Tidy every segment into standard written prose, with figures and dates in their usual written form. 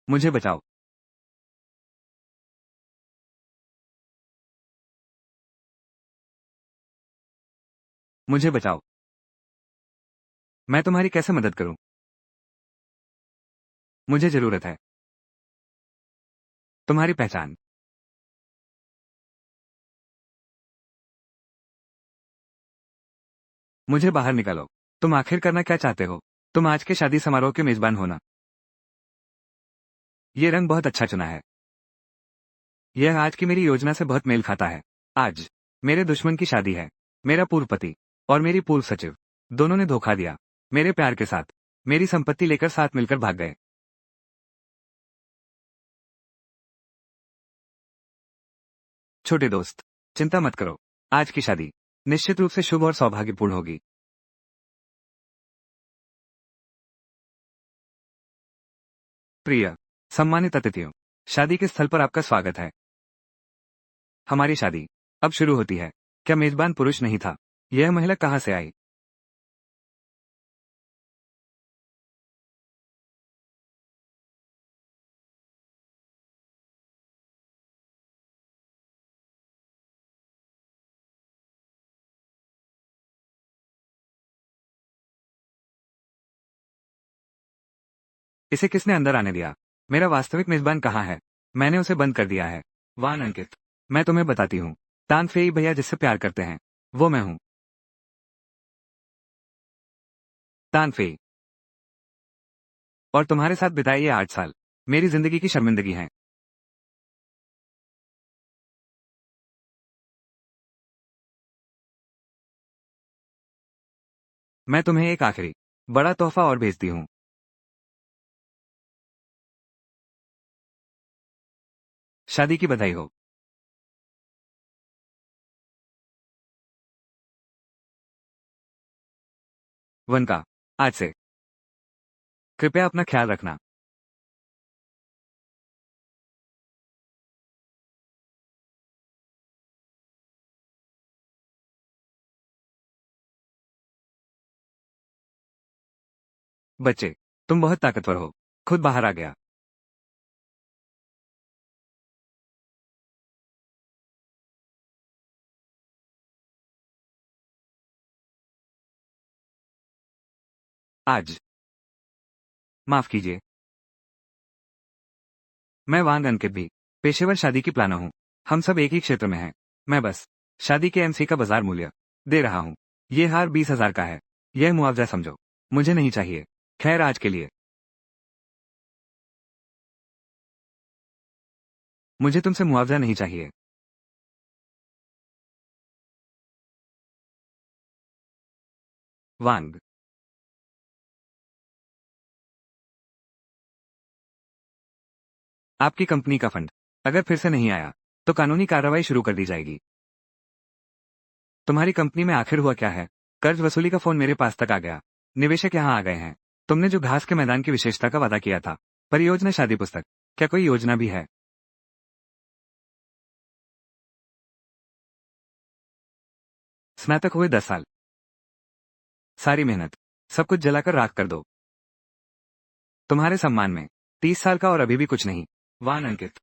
मुझे बचाओ। मुझे बचाओ। मैं तुम्हारी कैसे मदद करूं? मुझे जरूरत है तुम्हारी पहचान। मुझे बाहर निकालो। तुम आखिर करना क्या चाहते हो? तुम आज के शादी समारोह के मेजबान होना। ये रंग बहुत अच्छा चुना है। यह आज की मेरी योजना से बहुत मेल खाता है। आज मेरे दुश्मन की शादी है। मेरा पूर्व पति और मेरी पूर्व सचिव दोनों ने धोखा दिया। मेरे प्यार के साथ मेरी संपत्ति लेकर साथ मिलकर भाग गए। छोटे दोस्त, चिंता मत करो। आज की शादी निश्चित रूप से शुभ और सौभाग्यपूर्ण होगी। प्रिय सम्मानित अतिथियों, शादी के स्थल पर आपका स्वागत है। हमारी शादी अब शुरू होती है। क्या मेजबान पुरुष नहीं था? यह महिला कहां से आई? इसे किसने अंदर आने दिया? मेरा वास्तविक मेजबान कहाँ है? मैंने उसे बंद कर दिया है। वान अंकित, मैं तुम्हें बताती हूँ। तानफेई भैया जिससे प्यार करते हैं, वो मैं हूँ। तानफेई, और तुम्हारे साथ बिताए ये 8 साल मेरी जिंदगी की शर्मिंदगी हैं। मैं तुम्हें एक आखिरी बड़ा तोहफा और भेजती हूँ। शादी की बधाई हो। वनका, आज से कृपया अपना ख्याल रखना। बच्चे, तुम बहुत ताकतवर हो। खुद बाहर आ गया। आज माफ कीजिए। मैं वांग अंकित भी पेशेवर शादी की प्लानर हूँ। हम सब एक ही क्षेत्र में हैं। मैं बस शादी के एमसी का बाजार मूल्य दे रहा हूँ। ये हार 20,000 का है। यह मुआवजा समझो। मुझे नहीं चाहिए। खैर आज के लिए मुझे तुमसे मुआवजा नहीं चाहिए। वांग, आपकी कंपनी का फंड अगर फिर से नहीं आया तो कानूनी कार्रवाई शुरू कर दी जाएगी। तुम्हारी कंपनी में आखिर हुआ क्या है? कर्ज वसूली का फोन मेरे पास तक आ गया। निवेशक यहाँ आ गए हैं। तुमने जो घास के मैदान की विशेषता का वादा किया था, परियोजना शादी पुस्तक, क्या कोई योजना भी है? स्नातक हुए 10 साल, सारी मेहनत, सब कुछ जलाकर राख कर दो। तुम्हारे सम्मान में 30 साल का और अभी भी कुछ नहीं। वान अंकित,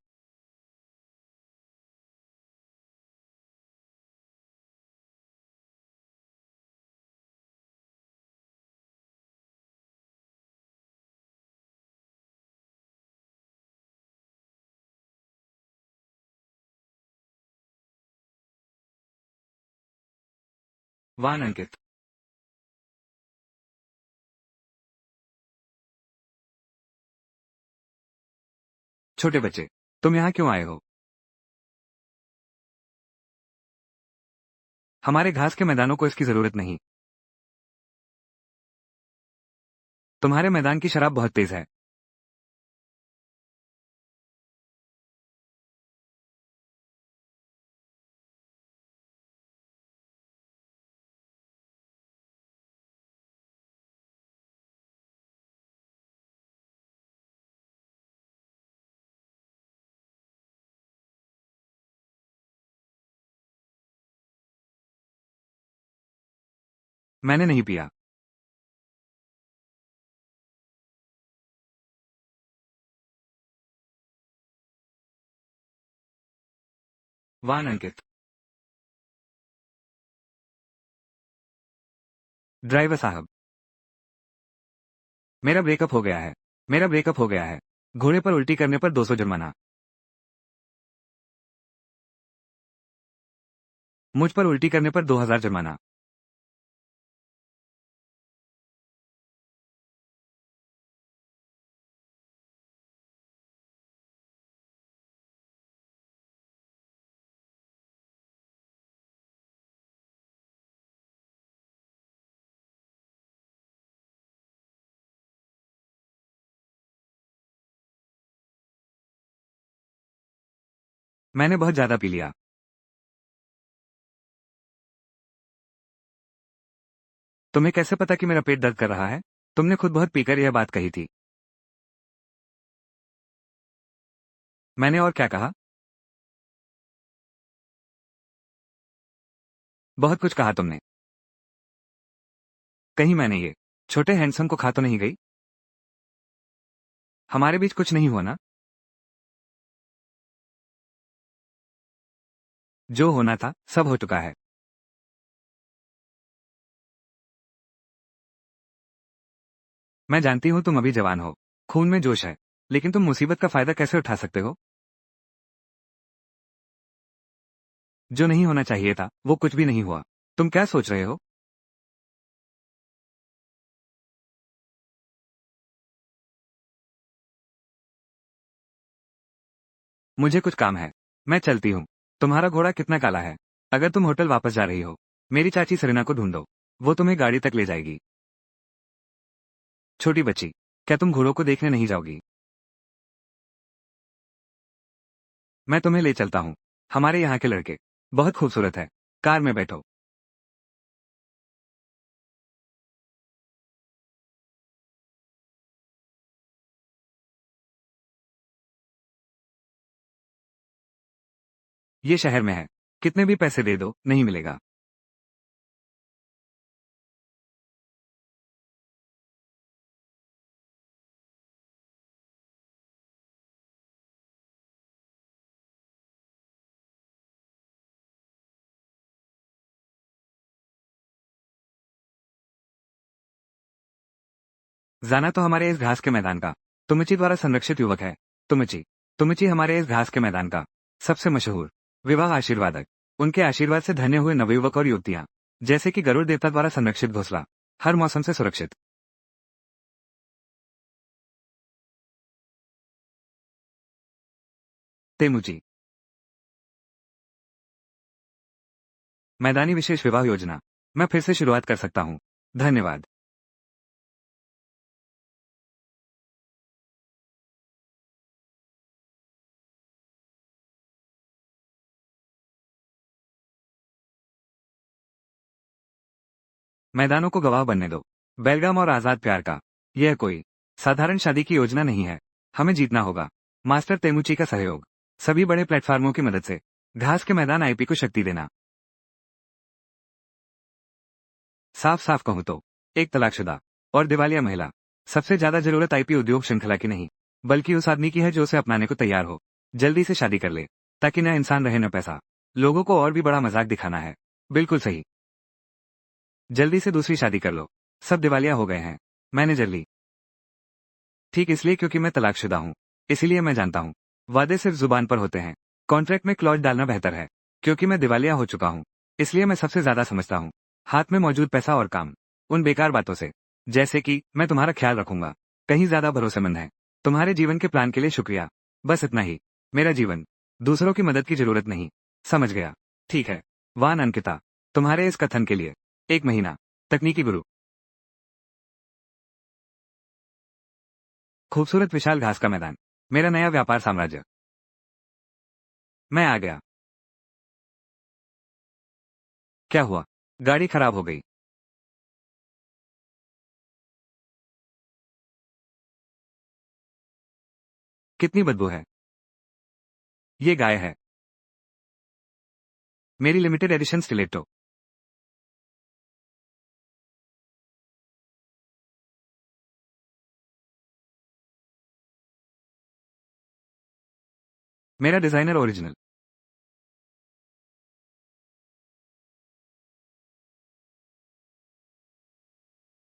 वान अंकित, छोटे बच्चे, तुम यहाँ क्यों आए हो? हमारे घास के मैदानों को इसकी जरूरत नहीं। तुम्हारे मैदान की शराब बहुत तेज है। मैंने नहीं पिया। वाह अंकित। ड्राइवर साहब, मेरा ब्रेकअप हो गया है। मेरा ब्रेकअप हो गया है। घोड़े पर उल्टी करने पर 200 जुर्माना। मुझ पर उल्टी करने पर 2000 जुर्माना। मैंने बहुत ज्यादा पी लिया। तुम्हें कैसे पता कि मेरा पेट दर्द कर रहा है? तुमने खुद बहुत पीकर यह बात कही थी। मैंने और क्या कहा? बहुत कुछ कहा तुमने। कहीं मैंने ये छोटे हैंडसम को खा तो नहीं गई? हमारे बीच कुछ नहीं हुआ ना? जो होना था सब हो चुका है। मैं जानती हूँ तुम अभी जवान हो, खून में जोश है, लेकिन तुम मुसीबत का फायदा कैसे उठा सकते हो? जो नहीं होना चाहिए था वो कुछ भी नहीं हुआ। तुम क्या सोच रहे हो? मुझे कुछ काम है। मैं चलती हूँ। तुम्हारा घोड़ा कितना काला है? अगर तुम होटल वापस जा रही हो, मेरी चाची सरीना को ढूंढो। वो तुम्हें गाड़ी तक ले जाएगी। छोटी बच्ची, क्या तुम घोड़ों को देखने नहीं जाओगी? मैं तुम्हें ले चलता हूँ। हमारे यहाँ के लड़के बहुत खूबसूरत है। कार में बैठो। ये शहर में है। कितने भी पैसे दे दो नहीं मिलेगा। जाना तो हमारे इस घास के मैदान का तुमची द्वारा संरक्षित युवक है। तुमची तुमची हमारे इस घास के मैदान का सबसे मशहूर विवाह आशीर्वादक। उनके आशीर्वाद से धन्य हुए नवयुवक और युवतियां, जैसे कि गरुड़ देवता द्वारा संरक्षित घोंसला, हर मौसम से सुरक्षित। तेमुची मैदानी विशेष विवाह योजना। मैं फिर से शुरुआत कर सकता हूँ। धन्यवाद। मैदानों को गवाह बनने दो। बेलगाम और आजाद प्यार का यह कोई साधारण शादी की योजना नहीं है। हमें जीतना होगा। मास्टर तेमुची का सहयोग। सभी बड़े प्लेटफार्मों की मदद से घास के मैदान आईपी को शक्ति देना। साफ साफ कहूं तो एक तलाकशुदा और दिवालिया महिला। सबसे ज्यादा जरूरत आईपी उद्योग श्रृंखला की नहीं, बल्कि उस आदमी की है जो उसे अपनाने को तैयार हो। जल्दी से शादी कर ले, ताकि न इंसान रहे न पैसा। लोगों को और भी बड़ा मजाक दिखाना है। बिल्कुल सही। जल्दी से दूसरी शादी कर लो। सब दिवालिया हो गए हैं। मैनेजर ली। ठीक इसलिए क्योंकि मैं तलाकशुदा हूँ। इसीलिए मैं जानता हूँ, वादे सिर्फ जुबान पर होते हैं। कॉन्ट्रैक्ट में क्लॉज डालना बेहतर है। क्योंकि मैं दिवालिया हो चुका हूँ, इसलिए मैं सबसे ज्यादा समझता हूँ हाथ में मौजूद पैसा और काम। उन बेकार बातों से, जैसे कि मैं तुम्हारा ख्याल रखूंगा, कहीं ज्यादा भरोसेमंद है। तुम्हारे जीवन के प्लान के लिए शुक्रिया। बस इतना ही। मेरा जीवन दूसरों की मदद की जरूरत नहीं। समझ गया? ठीक है। वान अंकिता, तुम्हारे इस कथन के लिए 1 महीना। तकनीकी गुरु। खूबसूरत विशाल घास का मैदान। मेरा नया व्यापार साम्राज्य। मैं आ गया। क्या हुआ? गाड़ी खराब हो गई। कितनी बदबू है। ये गाय है। मेरी लिमिटेड एडिशन स्टिलेटो। मेरा डिजाइनर ओरिजिनल।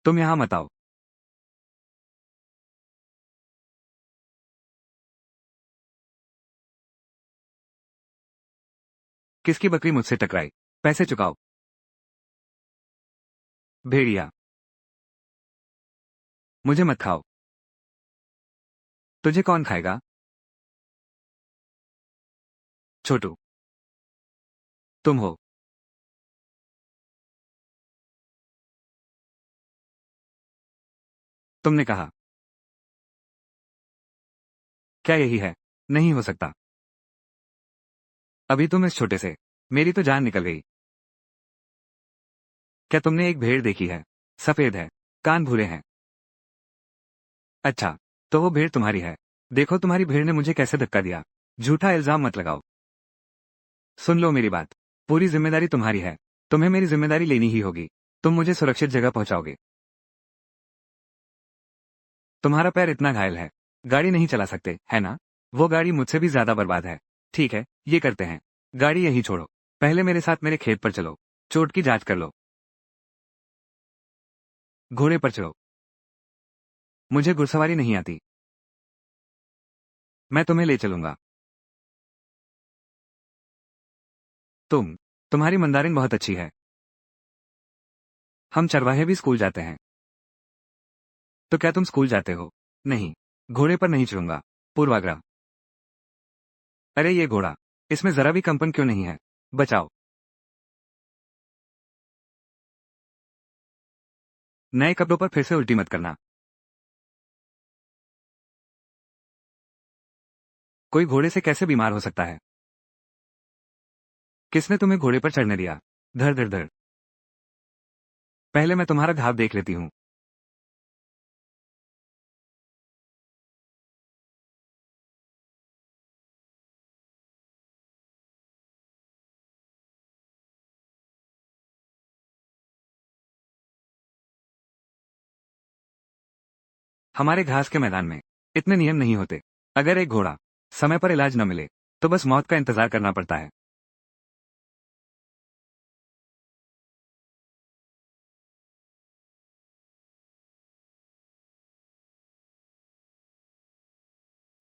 तुम यहाँ मत आओ। किसकी बकरी मुझसे टकराई? पैसे चुकाओ। भेड़िया, मुझे मत खाओ। तुझे कौन खाएगा? छोटू, तुम हो। तुमने कहा। क्या यही है? नहीं हो सकता। अभी तुम इस छोटे से, मेरी तो जान निकल गई। क्या तुमने एक भेड़ देखी है? सफेद है, कान भूरे हैं। अच्छा, तो वो भेड़ तुम्हारी है। देखो तुम्हारी भेड़ ने मुझे कैसे धक्का दिया। झूठा इल्जाम मत लगाओ। सुन लो मेरी बात, पूरी जिम्मेदारी तुम्हारी है। तुम्हें मेरी जिम्मेदारी लेनी ही होगी। तुम मुझे सुरक्षित जगह पहुंचाओगे। तुम्हारा पैर इतना घायल है, गाड़ी नहीं चला सकते, है ना? वो गाड़ी मुझसे भी ज्यादा बर्बाद है। ठीक है, ये करते हैं। गाड़ी यहीं छोड़ो। पहले मेरे साथ मेरे खेत पर चलो। चोट की जांच कर लो। घोड़े पर चढ़ो। मुझे घुड़सवारी नहीं आती। मैं तुम्हें ले चलूंगा। तुम्हारी मंदारिन बहुत अच्छी है। हम चरवाहे भी स्कूल जाते हैं। तो क्या तुम स्कूल जाते हो? नहीं, घोड़े पर नहीं चढ़ूंगा। पूर्वाग्रह। अरे ये घोड़ा, इसमें जरा भी कंपन क्यों नहीं है? बचाओ। नए कपड़ों पर फिर से उल्टी मत करना। कोई घोड़े से कैसे बीमार हो सकता है? किसने तुम्हें घोड़े पर चढ़ने दिया? धर धर धर। पहले मैं तुम्हारा घाव देख लेती हूँ। हमारे घास के मैदान में इतने नियम नहीं होते। अगर एक घोड़ा समय पर इलाज न मिले तो बस मौत का इंतजार करना पड़ता है।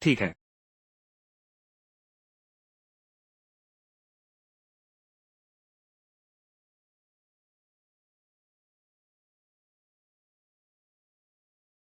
ठीक है।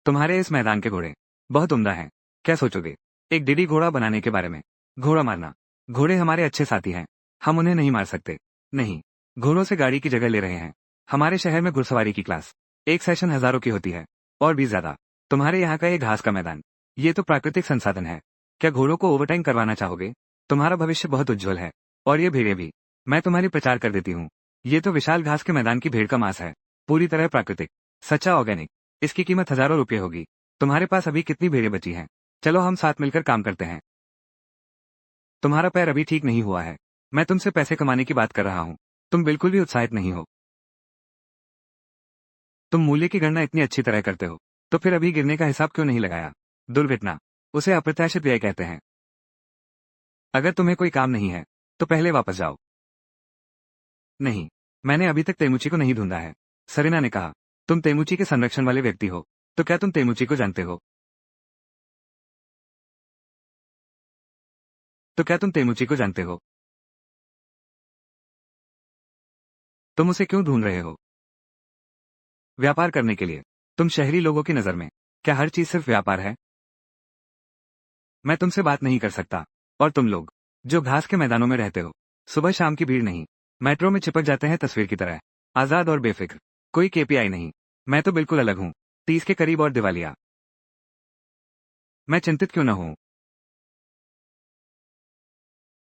तुम्हारे इस मैदान के घोड़े बहुत उम्दा हैं। क्या सोचोगे एक डीडी घोड़ा बनाने के बारे में? घोड़ा मारना। घोड़े हमारे अच्छे साथी हैं। हम उन्हें नहीं मार सकते। नहीं, घोड़ों से गाड़ी की जगह ले रहे हैं। हमारे शहर में घुड़सवारी की क्लास एक सेशन हजारों की होती है, और भी ज्यादा। तुम्हारे यहाँ का ये घास का मैदान, ये तो प्राकृतिक संसाधन है। क्या घोड़ों को ओवरटाइम करवाना चाहोगे? तुम्हारा भविष्य बहुत उज्जवल है। और ये भेड़ें भी। मैं तुम्हारी प्रचार कर देती हूँ। ये तो विशाल घास के मैदान की भेड़ का मांस है। पूरी तरह प्राकृतिक, सच्चा ऑर्गेनिक। इसकी कीमत हजारों रुपये होगी। तुम्हारे पास अभी कितनी भेड़ें बची हैं? चलो हम साथ मिलकर काम करते हैं। तुम्हारा पैर अभी ठीक नहीं हुआ है। मैं तुमसे पैसे कमाने की बात कर रहा हूँ। तुम बिल्कुल भी उत्साहित नहीं हो। तुम मूल्य की गणना इतनी अच्छी तरह करते हो, तो फिर अभी गिरने का हिसाब क्यों नहीं लगाया? दुर्घटना, उसे अप्रत्याशित व्यय कहते हैं। अगर तुम्हें कोई काम नहीं है तो पहले वापस जाओ। नहीं, मैंने अभी तक तेमुची को नहीं ढूंढा है। सरीना ने कहा। तुम तेमुची के संरक्षण वाले व्यक्ति हो, तो क्या तुम तेमुची को जानते हो? तो क्या तुम तेमुची को जानते हो? तुम उसे क्यों ढूंढ रहे हो? व्यापार करने के लिए। तुम शहरी लोगों की नजर में क्या हर चीज सिर्फ व्यापार है? मैं तुमसे बात नहीं कर सकता। और तुम लोग जो घास के मैदानों में रहते हो, सुबह शाम की भीड़ नहीं, मेट्रो में चिपक जाते हैं तस्वीर की तरह, आजाद और बेफिक्र। कोई केपीआई नहीं। मैं तो बिल्कुल अलग हूँ। 30 के करीब और दिवालिया। मैं चिंतित क्यों न हूं?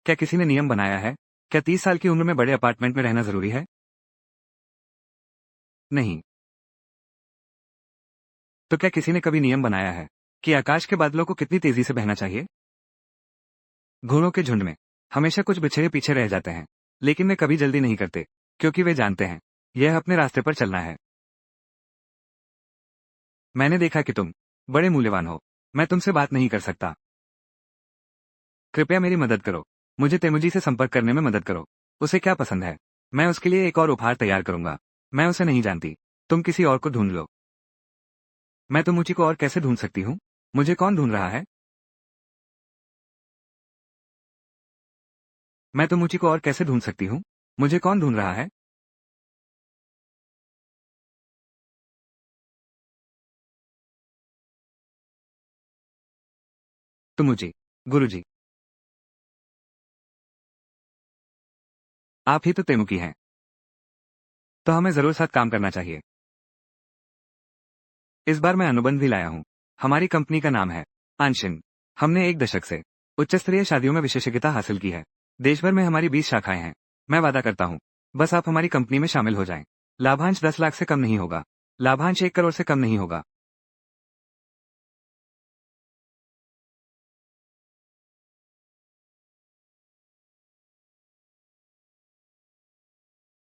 क्या किसी ने नियम बनाया है? क्या 30 साल की उम्र में बड़े अपार्टमेंट में रहना जरूरी है? नहीं। तो क्या किसी ने कभी नियम बनाया है कि आकाश के बादलों को कितनी तेजी से बहना चाहिए? घोड़ों के झुंड में हमेशा कुछ बिछड़े पीछे रह जाते हैं, लेकिन वे कभी जल्दी नहीं करते, क्योंकि वे जानते हैं यह अपने रास्ते पर चलना है। मैंने देखा कि तुम बड़े मूल्यवान हो। मैं तुमसे बात नहीं कर सकता। कृपया मेरी मदद करो। मुझे तेमुजी से संपर्क करने में मदद करो। उसे क्या पसंद है? मैं उसके लिए एक और उपहार तैयार करूंगा। मैं उसे नहीं जानती। तुम किसी और को ढूंढ लो। मैं तमुची को और कैसे ढूंढ सकती हूँ? मुझे कौन ढूंढ रहा है? मैं तमुची को और कैसे ढूंढ सकती हूँ? मुझे कौन ढूंढ रहा है? तमुची। गुरुजी। आप ही तो तेमुकी हैं। तो हमें जरूर साथ काम करना चाहिए। इस बार मैं अनुबंध भी लाया हूँ। हमारी कंपनी का नाम है आंशिन। हमने 1 दशक से उच्च स्तरीय शादियों में विशेषज्ञता हासिल की है। देश भर में हमारी 20 शाखाएं हैं। मैं वादा करता हूँ, बस आप हमारी कंपनी में शामिल हो जाएं। लाभांश 10 लाख से कम नहीं होगा। लाभांश 1 करोड़ से कम नहीं होगा।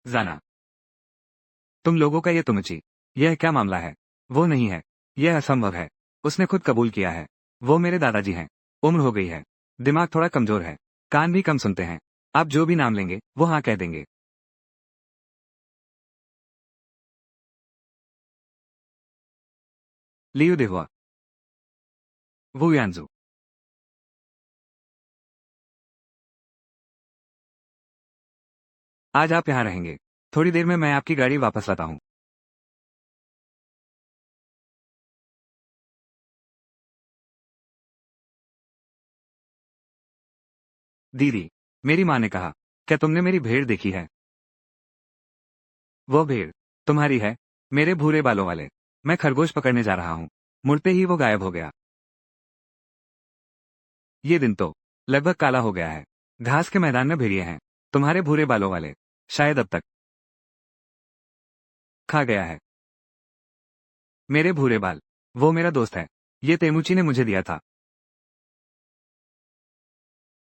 जाना। तुम लोगों का ये तुमची। यह क्या मामला है? वो नहीं है। यह असंभव है। उसने खुद कबूल किया है। वो मेरे दादाजी हैं। उम्र हो गई है। दिमाग थोड़ा कमजोर है। कान भी कम सुनते हैं। आप जो भी नाम लेंगे वो हाँ कह देंगे। लियू देहुआ। वो यानजू। आज आप यहाँ रहेंगे। थोड़ी देर में मैं आपकी गाड़ी वापस लाता हूँ। दीदी। मेरी माँ ने कहा, क्या तुमने मेरी भेड़ देखी है? वो भेड़ तुम्हारी है? मेरे भूरे बालों वाले। मैं खरगोश पकड़ने जा रहा हूँ। मुड़ते ही वो गायब हो गया। ये दिन तो लगभग काला हो गया है। घास के मैदान में भेड़िए हैं। तुम्हारे भूरे बालों वाले। शायद अब तक खा गया है। मेरे भूरे बाल। वो मेरा दोस्त है। ये तेमुची ने मुझे दिया था।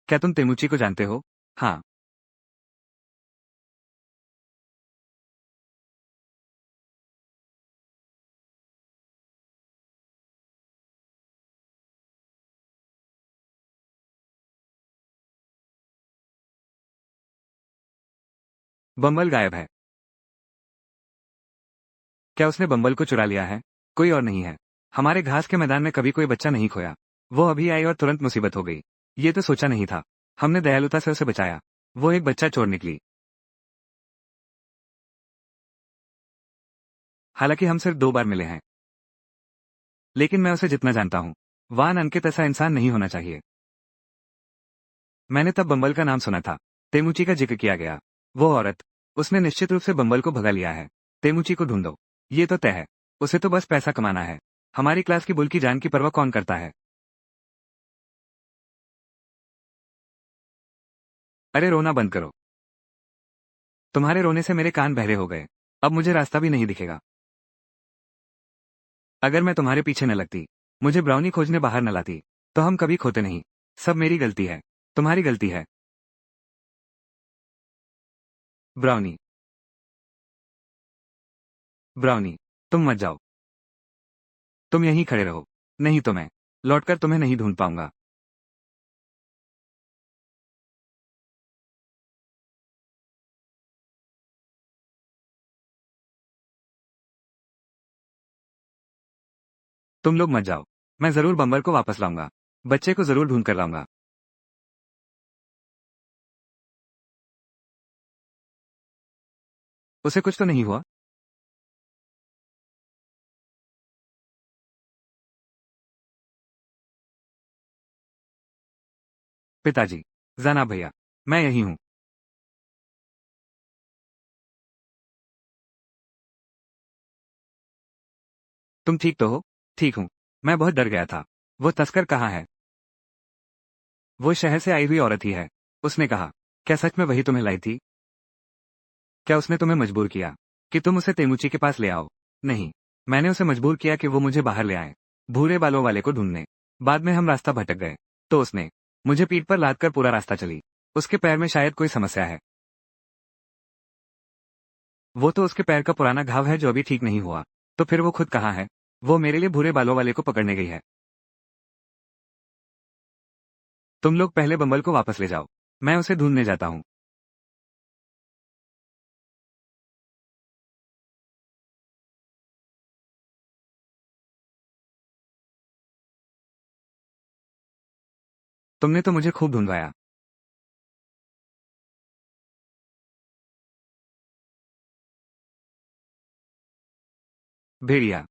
क्या तुम तेमुची को जानते हो? हाँ। बम्बल गायब है। क्या उसने बम्बल को चुरा लिया है? कोई और नहीं है। हमारे घास के मैदान में कभी कोई बच्चा नहीं खोया। वो अभी आई और तुरंत मुसीबत हो गई। ये तो सोचा नहीं था। हमने दयालुता से उसे बचाया। वो एक बच्चा चोर निकली। हालांकि हम सिर्फ 2 बार मिले हैं। लेकिन मैं उसे जितना जानता हूँ, वान अंकित ऐसा इंसान नहीं होना चाहिए। मैंने तब बम्बल का नाम सुना था। तेमुची का जिक्र किया गया। वो औरत। उसने निश्चित रूप से बम्बल को भगा लिया है। तेमुची को ढूंढो। ये तो तय है। उसे तो बस पैसा कमाना है। हमारी क्लास की बुल की जान की परवाह कौन करता है? अरे रोना बंद करो। तुम्हारे रोने से मेरे कान बहरे हो गए। अब मुझे रास्ता भी नहीं दिखेगा। अगर मैं तुम्हारे पीछे न लगती, मुझे ब्राउनी खोजने बाहर न लाती, तो हम कभी खोते नहीं। सब मेरी गलती है। तुम्हारी गलती है। ब्राउनी। ब्राउनी। तुम मत जाओ। तुम यहीं खड़े रहो। नहीं तो मैं लौटकर तुम्हें नहीं ढूंढ पाऊंगा। तुम लोग मत जाओ। मैं जरूर बम्बर को वापस लाऊंगा। बच्चे को जरूर ढूंढ कर लाऊंगा। उसे कुछ तो नहीं हुआ? पिताजी। जाना भैया। मैं यही हूँ। तुम ठीक तो हो? ठीक हूँ। मैं बहुत डर गया था। वो तस्कर कहाँ है? वो शहर से आई हुई औरत ही है। उसने कहा, क्या सच में वही तुम्हें लाई थी? क्या उसने तुम्हें मजबूर किया कि तुम उसे तेमुची के पास ले आओ? नहीं। मैंने उसे मजबूर किया कि वो मुझे बाहर ले आए। भूरे बालों वाले को ढूंढने। बाद में हम रास्ता भटक गए। तो उसने मुझे पीठ पर लाद कर पूरा रास्ता चली। उसके पैर में शायद कोई समस्या है। वो तो उसके पैर का पुराना घाव है जो अभी ठीक नहीं हुआ। तो फिर वो खुद कहाँ है? वो मेरे लिए भूरे बालों वाले को पकड़ने गई है। तुम लोग पहले बम्बल को वापस ले जाओ। मैं उसे ढूंढने जाता हूँ। तुमने तो मुझे खूब ढूंढवाया। भेड़िया।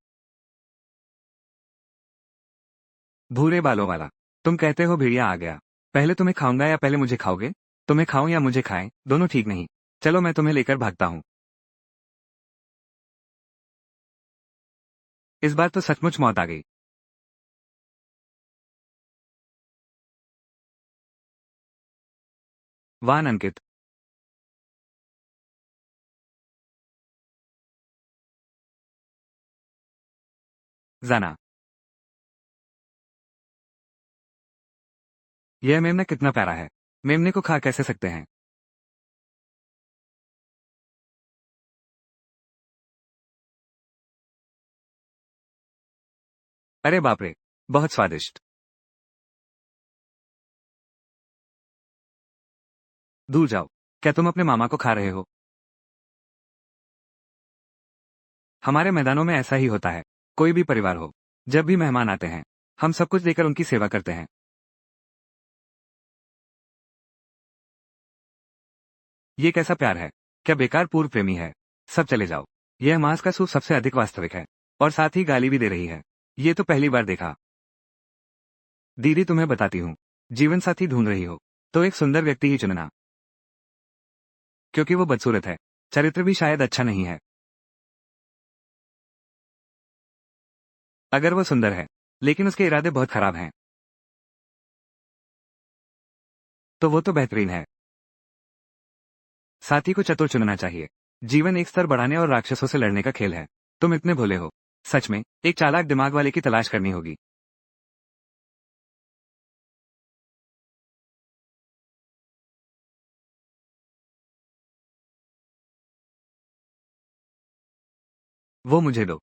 भूरे बालों वाला। तुम कहते हो भेड़िया आ गया। पहले तुम्हें खाऊंगा या पहले मुझे खाओगे? तुम्हें खाऊं या मुझे खाएं, दोनों ठीक नहीं। चलो मैं तुम्हें लेकर भागता हूं। इस बार तो सचमुच मौत आ गई। वान अंकित। जाना। यह मेमना कितना प्यारा है। मेमने को खा कैसे सकते हैं? अरे बाप रे, बहुत स्वादिष्ट। दूर जाओ। क्या तुम अपने मामा को खा रहे हो? हमारे मैदानों में ऐसा ही होता है। कोई भी परिवार हो, जब भी मेहमान आते हैं, हम सब कुछ देकर उनकी सेवा करते हैं। ये कैसा प्यार है? क्या बेकार पूर्व प्रेमी है? सब चले जाओ। यह मांस का सूप सबसे अधिक वास्तविक है, और साथ ही गाली भी दे रही है। ये तो पहली बार देखा। दीदी तुम्हें बताती हूँ, जीवन साथी ढूंढ रही हो तो एक सुंदर व्यक्ति ही चुनना, क्योंकि वो बदसूरत है, चरित्र भी शायद अच्छा नहीं है। अगर वो सुंदर है, लेकिन उसके इरादे बहुत खराब हैं, तो वो तो बेहतरीन है। साथी को चतुर चुनना चाहिए। जीवन एक स्तर बढ़ाने और राक्षसों से लड़ने का खेल है। तुम इतने भोले हो। सच में, एक चालाक दिमाग वाले की तलाश करनी होगी। वो मुझे दो।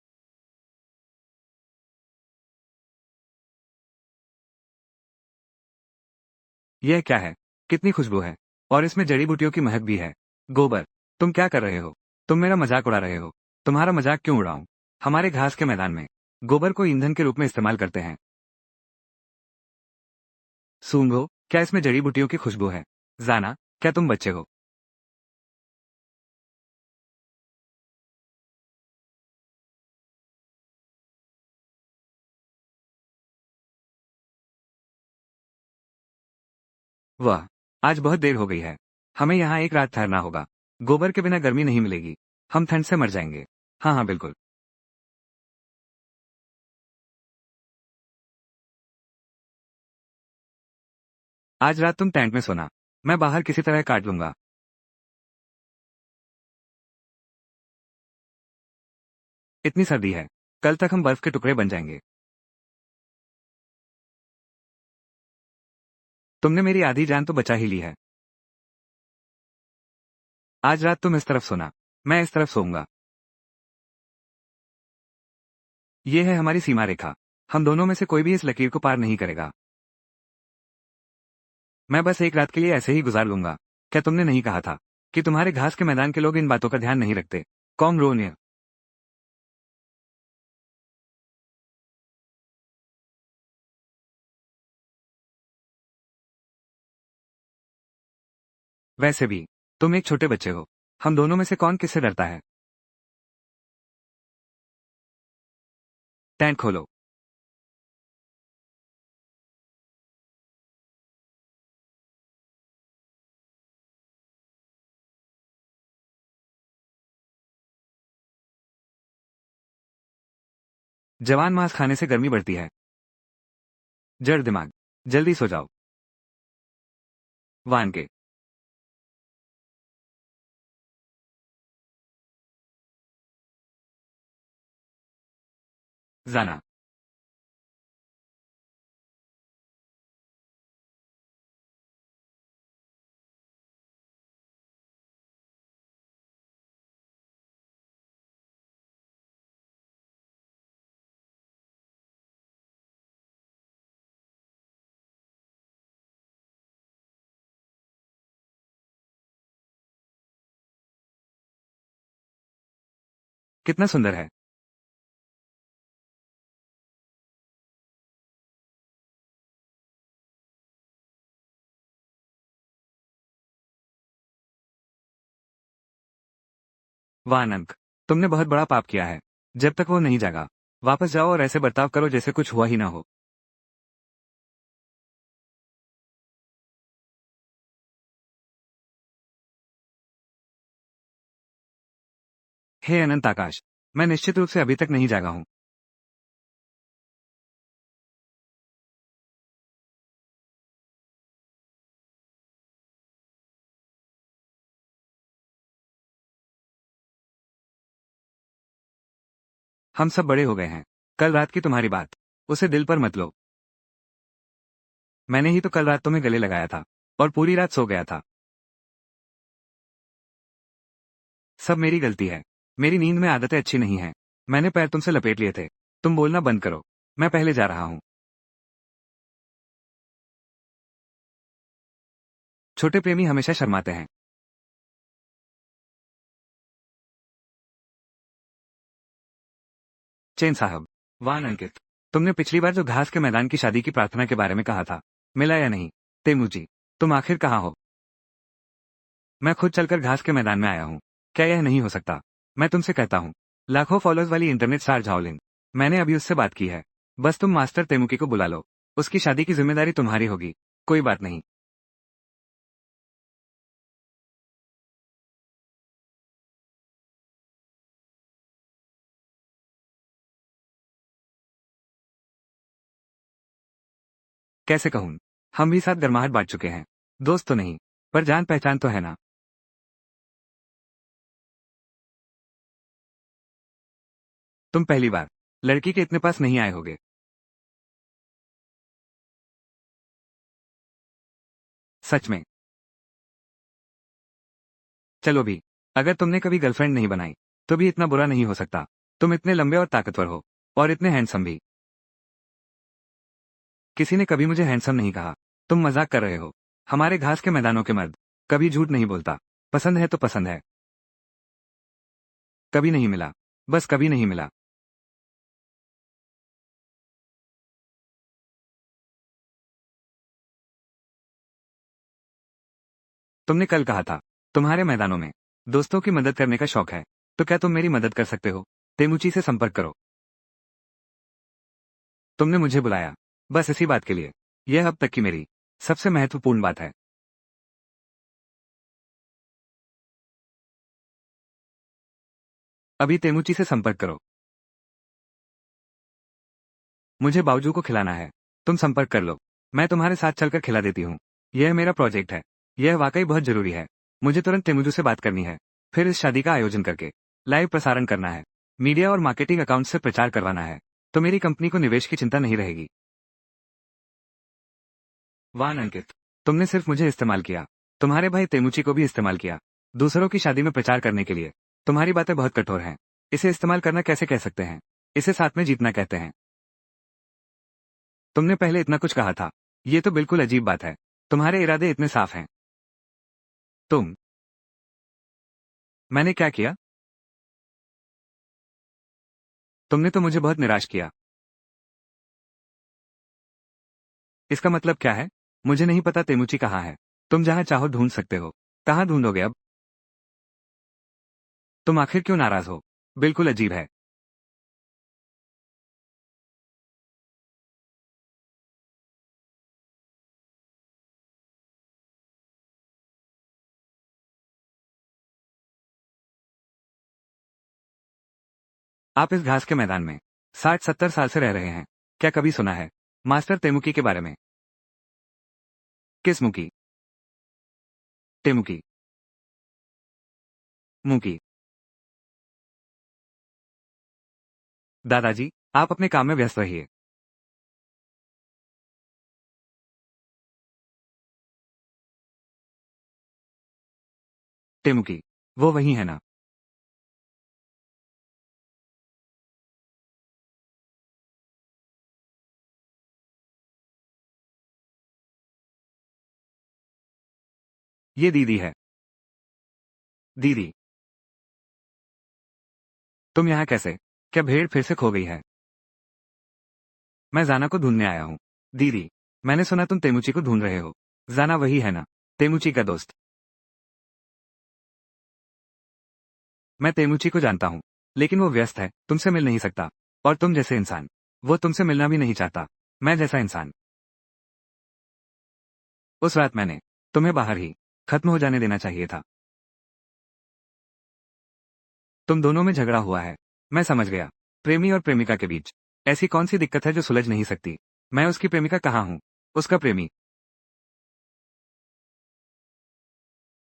यह क्या है? कितनी खुशबू है। और इसमें जड़ी बूटियों की महक भी है। गोबर। तुम क्या कर रहे हो? तुम मेरा मजाक उड़ा रहे हो। तुम्हारा मजाक क्यों उड़ाऊं? हमारे घास के मैदान में गोबर को ईंधन के रूप में इस्तेमाल करते हैं। सूंघो। क्या इसमें जड़ी बूटियों की खुशबू है? जाना। क्या तुम बच्चे हो? वाह। आज बहुत देर हो गई है। हमें यहाँ एक रात ठहरना होगा। गोबर के बिना गर्मी नहीं मिलेगी। हम ठंड से मर जाएंगे। हाँ हाँ बिल्कुल। आज रात तुम टेंट में सोना। मैं बाहर किसी तरह काट लूंगा। इतनी सर्दी है। कल तक हम बर्फ के टुकड़े बन जाएंगे। तुमने मेरी आधी जान तो बचा ही ली है। आज रात तुम इस तरफ सोना, मैं इस तरफ सोऊंगा। ये है हमारी सीमा रेखा। हम दोनों में से कोई भी इस लकीर को पार नहीं करेगा। मैं बस एक रात के लिए ऐसे ही गुजार लूंगा। क्या तुमने नहीं कहा था कि तुम्हारे घास के मैदान के लोग इन बातों का ध्यान नहीं रखते? कॉम रोनियर। वैसे भी तुम एक छोटे बच्चे हो। हम दोनों में से कौन किससे डरता है? टेंट खोलो। जवान मांस खाने से गर्मी बढ़ती है। जड़ दिमाग। जल्दी सो जाओ। वान के। जाना। कितना सुंदर है। वाह अनंत, तुमने बहुत बड़ा पाप किया है। जब तक वो नहीं जागा, वापस जाओ और ऐसे बर्ताव करो जैसे कुछ हुआ ही ना हो। हे अनंत आकाश, मैं निश्चित रूप से अभी तक नहीं जागा हूँ। हम सब बड़े हो गए हैं। कल रात की तुम्हारी बात, उसे दिल पर मत लो। मैंने ही तो कल रात तुम्हें गले लगाया था और पूरी रात सो गया था। सब मेरी गलती है। मेरी नींद में आदतें अच्छी नहीं हैं। मैंने पैर तुमसे लपेट लिए थे। तुम बोलना बंद करो। मैं पहले जा रहा हूँ। छोटे प्रेमी हमेशा शर्माते हैं। चेन साहब। वाह अंकित, तुमने पिछली बार जो घास के मैदान की शादी की प्रार्थना के बारे में कहा था, मिला या नहीं? तेमुजी, तुम आखिर कहाँ हो? मैं खुद चलकर घास के मैदान में आया हूँ। क्या यह नहीं हो सकता? मैं तुमसे कहता हूँ, लाखों फॉलोअर्स वाली इंटरनेट स्टार झाओलिन, मैंने अभी उससे बात की है। बस तुम मास्टर तेमुकी को बुला लो। उसकी शादी की जिम्मेदारी तुम्हारी होगी। कोई बात नहीं। कैसे कहूँ? हम भी साथ गर्माहट बांट चुके हैं। दोस्त तो नहीं, पर जान पहचान तो है ना। तुम पहली बार लड़की के इतने पास नहीं आए होगे। सच में। चलो भी, अगर तुमने कभी गर्लफ्रेंड नहीं बनाई, तो भी इतना बुरा नहीं हो सकता। तुम इतने लंबे और ताकतवर हो, और इतने हैंडसम भी। किसी ने कभी मुझे हैंडसम नहीं कहा। तुम मजाक कर रहे हो। हमारे घास के मैदानों के मर्द कभी झूठ नहीं बोलता। पसंद है तो पसंद है। कभी नहीं मिला। बस कभी नहीं मिला। तुमने कल कहा था, तुम्हारे मैदानों में दोस्तों की मदद करने का शौक है। तो क्या तुम मेरी मदद कर सकते हो? तेमुची से संपर्क करो। तुमने मुझे बुलाया, बस इसी बात के लिए। यह अब तक की मेरी सबसे महत्वपूर्ण बात है। अभी तेमुची से संपर्क करो। मुझे बावजू को खिलाना है। तुम संपर्क कर लो। मैं तुम्हारे साथ चलकर खिला देती हूँ। यह मेरा प्रोजेक्ट है। यह वाकई बहुत जरूरी है। मुझे तुरंत तेमुजू से बात करनी है। फिर इस शादी का आयोजन करके लाइव प्रसारण करना है। मीडिया और मार्केटिंग अकाउंट से प्रचार करवाना है। तो मेरी कंपनी को निवेश की चिंता नहीं रहेगी। वाह अंकित, तुमने सिर्फ मुझे इस्तेमाल किया। तुम्हारे भाई तेमुची को भी इस्तेमाल किया। दूसरों की शादी में प्रचार करने के लिए। तुम्हारी बातें बहुत कठोर हैं। इसे इस्तेमाल करना कैसे कह सकते हैं? इसे साथ में जीतना कहते हैं। तुमने पहले इतना कुछ कहा था। ये तो बिल्कुल अजीब बात है। तुम्हारे इरादे इतने साफ हैं। तुम। मैंने क्या किया? तुमने तो मुझे बहुत निराश किया। इसका मतलब क्या है? मुझे नहीं पता तेमुची कहाँ है। तुम जहाँ चाहो ढूंढ सकते हो। कहाँ ढूंढोगे अब? तुम आखिर क्यों नाराज हो? बिल्कुल अजीब है। आप इस घास के मैदान में 60-70 साल से रह रहे हैं। क्या कभी सुना है मास्टर तेमुकी के बारे में? किस मुकी? तेमुकी। मुकी। दादाजी, आप अपने काम में व्यस्त रहिए। तेमुकी। वो वही है ना? ये दीदी है। दीदी, तुम यहाँ कैसे? क्या भेड़ फिर से खो गई है? मैं जाना को ढूंढने आया हूँ। दीदी, मैंने सुना तुम तेमुची को ढूंढ रहे हो। जाना वही है ना? तेमुची का दोस्त। मैं तेमुची को जानता हूँ, लेकिन वो व्यस्त है, तुमसे मिल नहीं सकता। और तुम जैसे इंसान, वो तुमसे मिलना भी नहीं चाहता। मैं जैसा इंसान। उस रात मैंने तुम्हें बाहर ही खत्म हो जाने देना चाहिए था। तुम दोनों में झगड़ा हुआ है। मैं समझ गया। प्रेमी और प्रेमिका के बीच ऐसी कौन सी दिक्कत है जो सुलझ नहीं सकती। मैं उसकी प्रेमिका कहाँ हूँ? उसका प्रेमी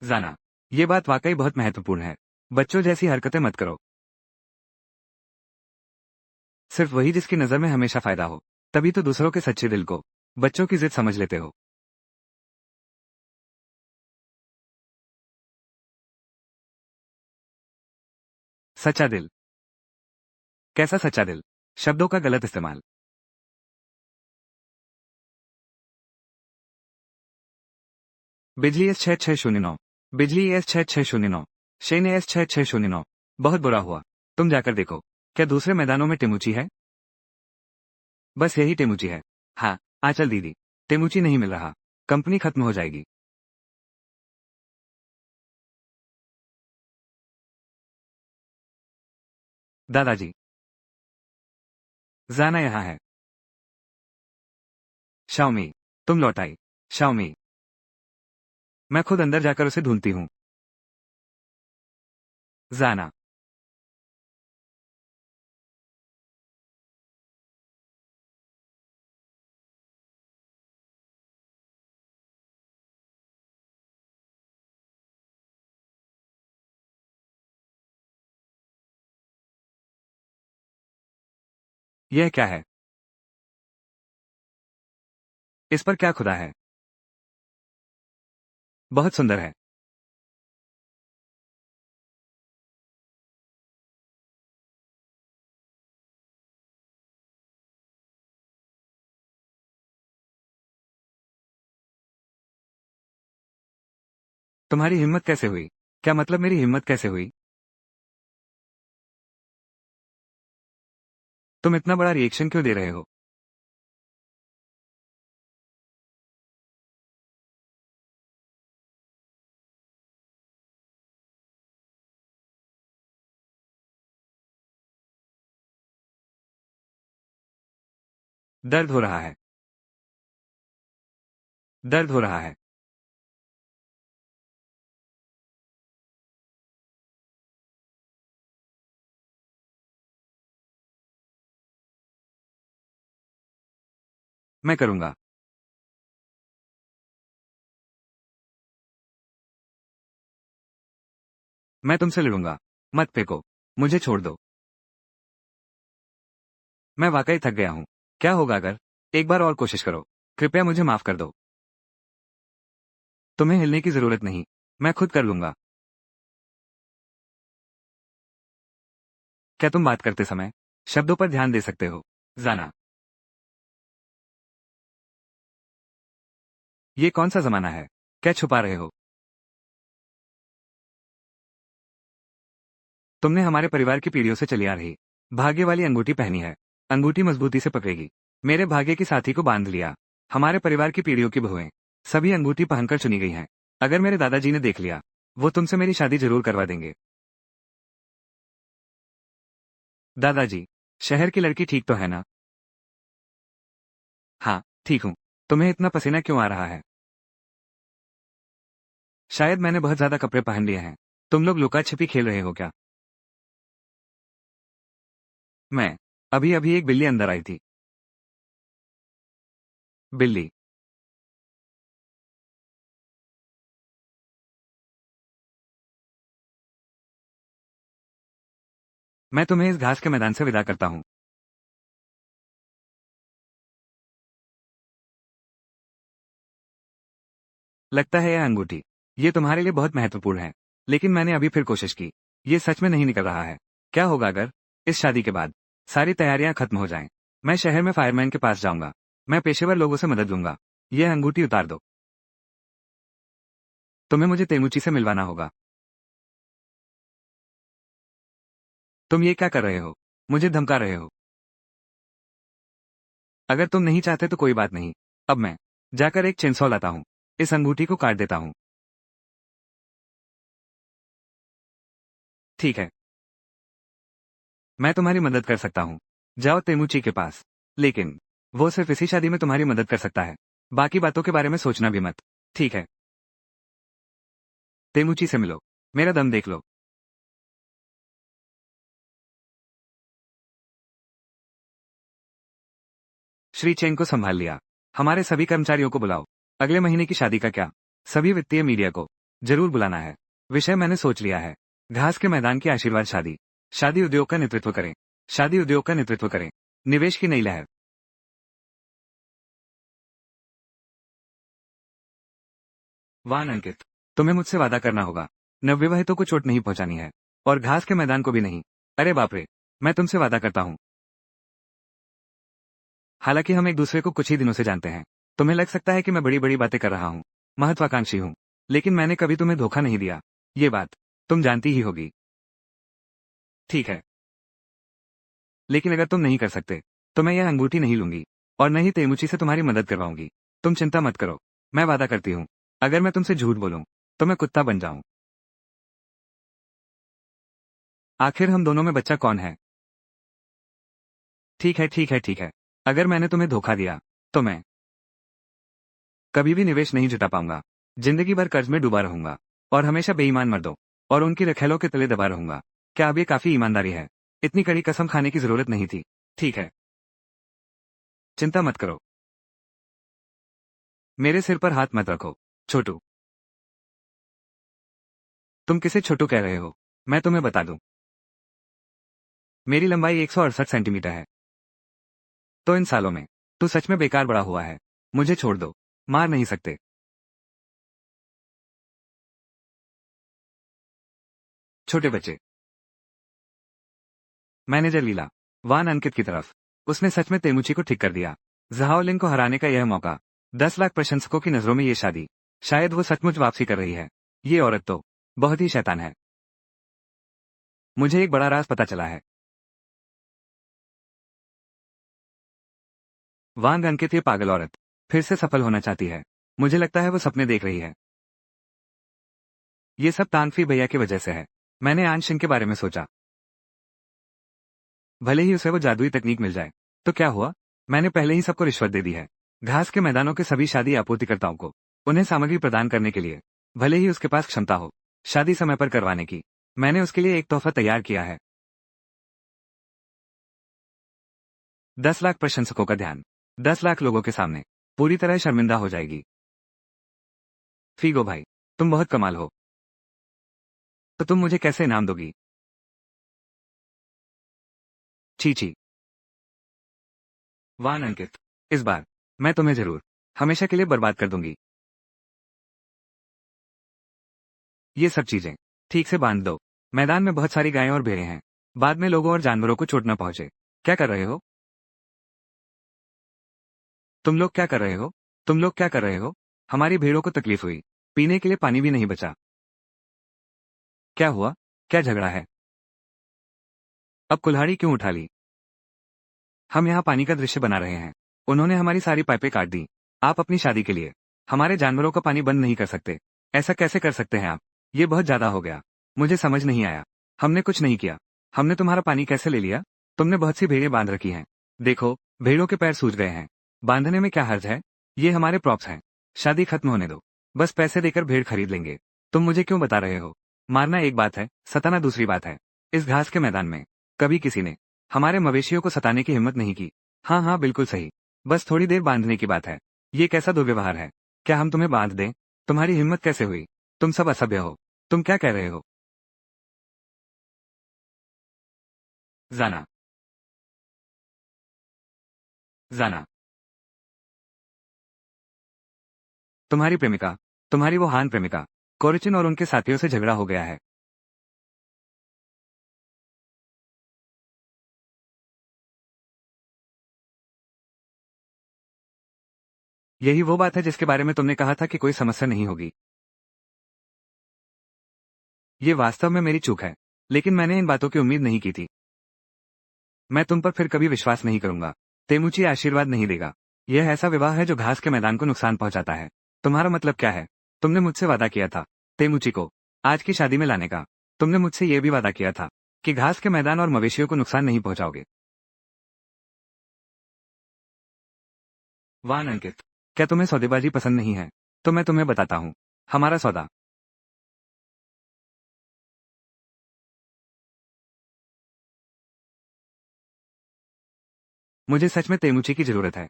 जाना। ये बात वाकई बहुत महत्वपूर्ण है। बच्चों जैसी हरकतें मत करो। सिर्फ वही जिसकी नजर में हमेशा फायदा हो, तभी तो दूसरों के सच्चे दिल को बच्चों की जिद समझ लेते हो। सच्चा दिल। कैसा सच्चा दिल? शब्दों का गलत इस्तेमाल। बिजली S6609। बिजली S6609। शेने S6609। बहुत बुरा हुआ। तुम जाकर देखो। क्या दूसरे मैदानों में टिमुची है? बस यही टिमुची है। हाँ, आंचल दीदी। टिमुची नहीं मिल रहा। कंपनी खत्म हो जाएगी। दादाजी। जाना यहाँ है। शाओमी। तुम लौट आई। शाओमी। मैं खुद अंदर जाकर उसे ढूंढती हूँ। जाना। यह क्या है? इस पर क्या खुदा है? बहुत सुंदर है। तुम्हारी हिम्मत कैसे हुई? क्या मतलब मेरी हिम्मत कैसे हुई? तुम इतना बड़ा रिएक्शन क्यों दे रहे हो? दर्द हो रहा है। दर्द हो रहा है। मैं करूंगा। मैं तुमसे लड़ूंगा। मत फेंको। मुझे छोड़ दो। मैं वाकई थक गया हूँ। क्या होगा अगर एक बार और कोशिश करो? कृपया मुझे माफ कर दो। तुम्हें हिलने की जरूरत नहीं। मैं खुद कर लूंगा। क्या तुम बात करते समय शब्दों पर ध्यान दे सकते हो? जाना। ये कौन सा जमाना है? क्या छुपा रहे हो? तुमने हमारे परिवार की पीढ़ियों से चली आ रही भाग्य वाली अंगूठी पहनी है। अंगूठी मजबूती से पकड़ेगी। मेरे भाग्य की साथी को बांध लिया। हमारे परिवार की पीढ़ियों की बहुएं सभी अंगूठी पहनकर चुनी गई हैं। अगर मेरे दादाजी ने देख लिया, वो तुमसे मेरी शादी जरूर करवा देंगे। दादाजी, शहर की लड़की ठीक तो है ना? हाँ, ठीक हूँ। तुम्हें इतना पसीना क्यों आ रहा है? शायद मैंने बहुत ज्यादा कपड़े पहन लिए हैं। तुम लोग लुका छिपी खेल रहे हो क्या? मैं अभी अभी एक बिल्ली अंदर आई थी। बिल्ली। मैं तुम्हें इस घास के मैदान से विदा करता हूँ। लगता है यह अंगूठी ये तुम्हारे लिए बहुत महत्वपूर्ण है। लेकिन मैंने अभी फिर कोशिश की। ये सच में नहीं निकल रहा है। क्या होगा अगर इस शादी के बाद सारी तैयारियां खत्म हो जाएं? मैं शहर में फायरमैन के पास जाऊंगा। मैं पेशेवर लोगों से मदद लूंगा। यह अंगूठी उतार दो। तुम्हें मुझे तेमुची से मिलवाना होगा। तुम ये क्या कर रहे हो? मुझे धमका रहे हो? अगर तुम नहीं चाहते तो कोई बात नहीं। अब मैं जाकर एक चेनसॉ लाता हूँ। इस अंगूठी को काट देता हूँ। ठीक है, मैं तुम्हारी मदद कर सकता हूँ। जाओ तेमुची के पास। लेकिन वो सिर्फ इसी शादी में तुम्हारी मदद कर सकता है। बाकी बातों के बारे में सोचना भी मत। ठीक है, तेमुची से मिलो। मेरा दम देख लो। श्री चेंग को संभाल लिया। हमारे सभी कर्मचारियों को बुलाओ। अगले महीने की शादी का क्या? सभी वित्तीय मीडिया को जरूर बुलाना है। विषय मैंने सोच लिया है। घास के मैदान की आशीर्वाद शादी। शादी उद्योग का नेतृत्व करें। शादी उद्योग का नेतृत्व करें। निवेश की नई लहर। वान अंकित, तुम्हें मुझसे वादा करना होगा। नवविवाहितों को चोट नहीं पहुंचानी है। और घास के मैदान को भी नहीं। अरे बाप रे, मैं तुमसे वादा करता हूं। हालांकि हम एक दूसरे को कुछ ही दिनों से जानते हैं। तुम्हें लग सकता है कि मैं बड़ी बड़ी बातें कर रहा हूँ, महत्वाकांक्षी हूँ। लेकिन मैंने कभी तुम्हें धोखा नहीं दिया। ये बात तुम जानती ही होगी। ठीक है, लेकिन अगर तुम नहीं कर सकते तो मैं यह अंगूठी नहीं लूंगी। और न ही तेमुची से तुम्हारी मदद करवाऊंगी। तुम चिंता मत करो। मैं वादा करती हूँ, अगर मैं तुमसे झूठ बोलूं तो मैं कुत्ता बन जाऊं। आखिर हम दोनों में बच्चा कौन है? ठीक है, ठीक है, ठीक है। अगर मैंने तुम्हें धोखा दिया तो मैं कभी भी निवेश नहीं जुटा पाऊंगा। जिंदगी भर कर्ज में डूबा रहूंगा। और हमेशा बेईमान मर्दों और उनकी रखेलों के तले दबा रहूंगा। क्या अब ये काफी ईमानदारी है? इतनी कड़ी कसम खाने की जरूरत नहीं थी। ठीक है, चिंता मत करो। मेरे सिर पर हाथ मत रखो। छोटू, तुम किसे छोटू कह रहे हो? मैं तुम्हें बता दूं, मेरी लंबाई 168 सेंटीमीटर है। तो इन सालों में तू सच में बेकार बड़ा हुआ है। मुझे छोड़ दो। मार नहीं सकते। छोटे बच्चे। मैनेजर लीला। वान अंकित की तरफ। उसने सच में तेमुची को ठीक कर दिया। जहाओलिन को हराने का यह मौका। 10 लाख प्रशंसकों की नजरों में ये शादी। शायद वो सचमुच वापसी कर रही है। ये औरत तो बहुत ही शैतान है। मुझे एक बड़ा राज पता चला है। वांग अंकित, ये पागल औरत फिर से सफल होना चाहती है। मुझे लगता है वो सपने देख रही है। ये सब तानफी भैया की वजह से है। मैंने आंशिंग के बारे में सोचा। भले ही उसे वो जादुई तकनीक मिल जाए तो क्या हुआ? मैंने पहले ही सबको रिश्वत दे दी है। घास के मैदानों के सभी शादी आपूर्तिकर्ताओं को उन्हें सामग्री प्रदान करने के लिए। भले ही उसके पास क्षमता हो शादी समय पर करवाने की। मैंने उसके लिए एक तोहफा तैयार किया है। 10 लाख प्रशंसकों का ध्यान। 10 लाख लोगों के सामने पूरी तरह शर्मिंदा हो जाएगी। फीगो भाई, तुम बहुत कमाल हो। तो तुम मुझे कैसे इनाम दोगी? छी। वान अंकित, इस बार मैं तुम्हें जरूर हमेशा के लिए बर्बाद कर दूंगी। ये सब चीजें ठीक से बांध दो। मैदान में बहुत सारी गायें और भेड़ें हैं। बाद में लोगों और जानवरों को चोट न पहुंचे। क्या कर रहे हो? तुम लोग क्या कर रहे हो? तुम लोग क्या कर रहे हो? हमारी भेड़ों को तकलीफ हुई। पीने के लिए पानी भी नहीं बचा। क्या हुआ? क्या झगड़ा है? अब कुल्हाड़ी क्यों उठा ली? हम यहाँ पानी का दृश्य बना रहे हैं। उन्होंने हमारी सारी पाइपें काट दी। आप अपनी शादी के लिए हमारे जानवरों का पानी बंद नहीं कर सकते। ऐसा कैसे कर सकते हैं आप? ये बहुत ज्यादा हो गया। मुझे समझ नहीं आया। हमने कुछ नहीं किया। हमने तुम्हारा पानी कैसे ले लिया? तुमने बहुत सी भेड़ें बांध रखी हैं। देखो, भेड़ों के पैर सूज गए हैं। बांधने में क्या हर्ज है? ये हमारे प्रॉप्स हैं। शादी खत्म होने दो। बस पैसे देकर भेड़ खरीद लेंगे। तुम मुझे क्यों बता रहे हो? मारना एक बात है, सताना दूसरी बात है। इस घास के मैदान में कभी किसी ने हमारे मवेशियों को सताने की हिम्मत नहीं की। हाँ हाँ, बिल्कुल सही। बस थोड़ी देर बांधने की बात है। ये कैसा दुर्व्यवहार है? क्या हम तुम्हें बांध दें? तुम्हारी हिम्मत कैसे हुई? तुम सब असभ्य हो। तुम क्या कह रहे हो? जाना। जाना। तुम्हारी प्रेमिका, तुम्हारी वो हान प्रेमिका कोरिचिन और उनके साथियों से झगड़ा हो गया है। यही वो बात है जिसके बारे में तुमने कहा था कि कोई समस्या नहीं होगी। ये वास्तव में मेरी चूक है। लेकिन मैंने इन बातों की उम्मीद नहीं की थी। मैं तुम पर फिर कभी विश्वास नहीं करूंगा। तेमुची आशीर्वाद नहीं देगा। यह ऐसा विवाह है जो घास के मैदान को नुकसान पहुंचाता है। तुम्हारा मतलब क्या है? तुमने मुझसे वादा किया था तेमुची को आज की शादी में लाने का। तुमने मुझसे यह भी वादा किया था कि घास के मैदान और मवेशियों को नुकसान नहीं पहुंचाओगे। वाह अंकित, क्या तुम्हें सौदेबाजी पसंद नहीं है? तो मैं तुम्हें बताता हूँ हमारा सौदा। मुझे सच में तेमुची की जरूरत है।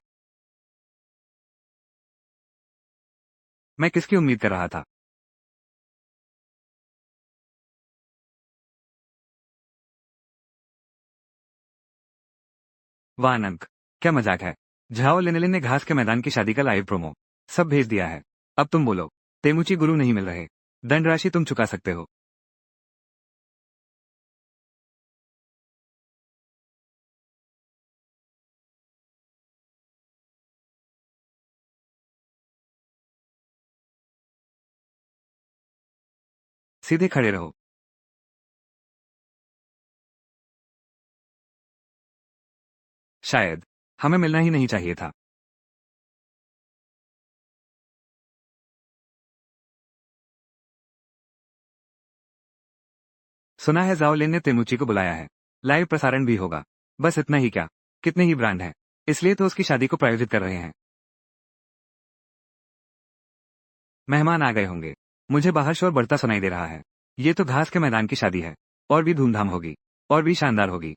मैं किसकी उम्मीद कर रहा था? वाह अनंत, क्या मजाक है। झाओ लिनलिन ने घास के मैदान की शादी का लाइव प्रोमो सब भेज दिया है। अब तुम बोलो, तेमुची गुरु नहीं मिल रहे, दंड राशि तुम चुका सकते हो। सीधे खड़े रहो। शायद हमें मिलना ही नहीं चाहिए था। सुना है जाओ लिन ने तेमुची को बुलाया है, लाइव प्रसारण भी होगा। बस इतना ही क्या, कितने ही ब्रांड हैं, इसलिए तो उसकी शादी को प्रायोजित कर रहे हैं। मेहमान आ गए होंगे। मुझे बाहर शोर बढ़ता सुनाई दे रहा है। ये तो घास के मैदान की शादी है, और भी धूमधाम होगी, और भी शानदार होगी।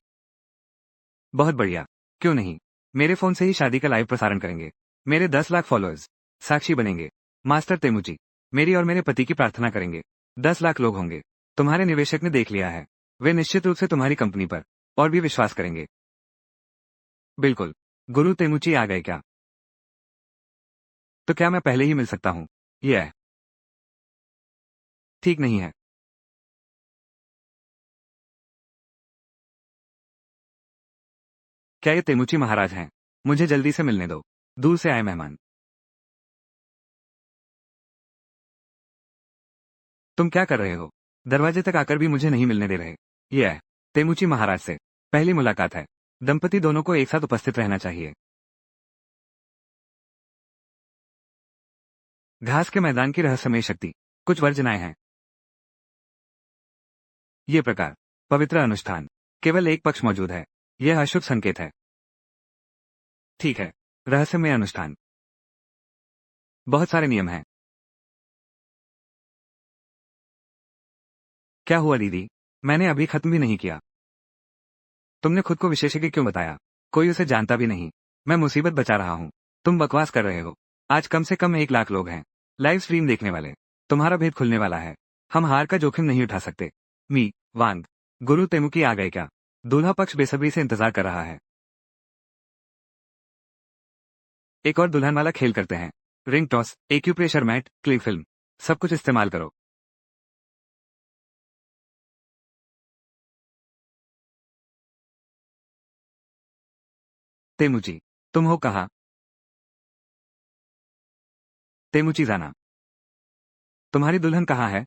बहुत बढ़िया, क्यों नहीं। मेरे फोन से ही शादी का लाइव प्रसारण करेंगे। मेरे 10 लाख फॉलोअर्स साक्षी बनेंगे। मास्टर तेमुची मेरी और मेरे पति की प्रार्थना करेंगे। 10 लाख लोग होंगे। तुम्हारे निवेशक ने देख लिया है। वे निश्चित रूप से तुम्हारी कंपनी पर और भी विश्वास करेंगे। बिल्कुल। गुरु तेमुची आ गए क्या? तो क्या मैं पहले ही मिल सकता हूँ? यह ठीक नहीं है। क्या ये तेमुची महाराज हैं? मुझे जल्दी से मिलने दो। दूर से आए मेहमान। तुम क्या कर रहे हो? दरवाजे तक आकर भी मुझे नहीं मिलने दे रहे। यह तेमुची महाराज से पहली मुलाकात है। दंपति दोनों को एक साथ उपस्थित रहना चाहिए। घास के मैदान की रहस्यमय शक्ति। कुछ वर्जनाएं हैं। ये प्रकार पवित्र अनुष्ठान। केवल एक पक्ष मौजूद है। यह अशुभ संकेत है। ठीक है। रहस्यमय अनुष्ठान। बहुत सारे नियम हैं। क्या हुआ दीदी? मैंने अभी खत्म भी नहीं किया। तुमने खुद को विशेषज्ञ क्यों बताया? कोई उसे जानता भी नहीं। मैं मुसीबत बचा रहा हूँ। तुम बकवास कर रहे हो। आज कम से कम 1 लाख लोग हैं लाइव स्ट्रीम देखने वाले। तुम्हारा भेद खुलने वाला है। हम हार का जोखिम नहीं उठा सकते। मी वांग गुरु तेमुकी आ गए क्या? दूल्हा पक्ष बेसब्री से इंतजार कर रहा है। एक और दुल्हन वाला खेल करते हैं। Ring toss, acupressure mat, click film, सब कुछ इस्तेमाल करो। तेमुची तुम हो कहाँ? तेमुची जाना। तुम्हारी दुल्हन कहाँ है?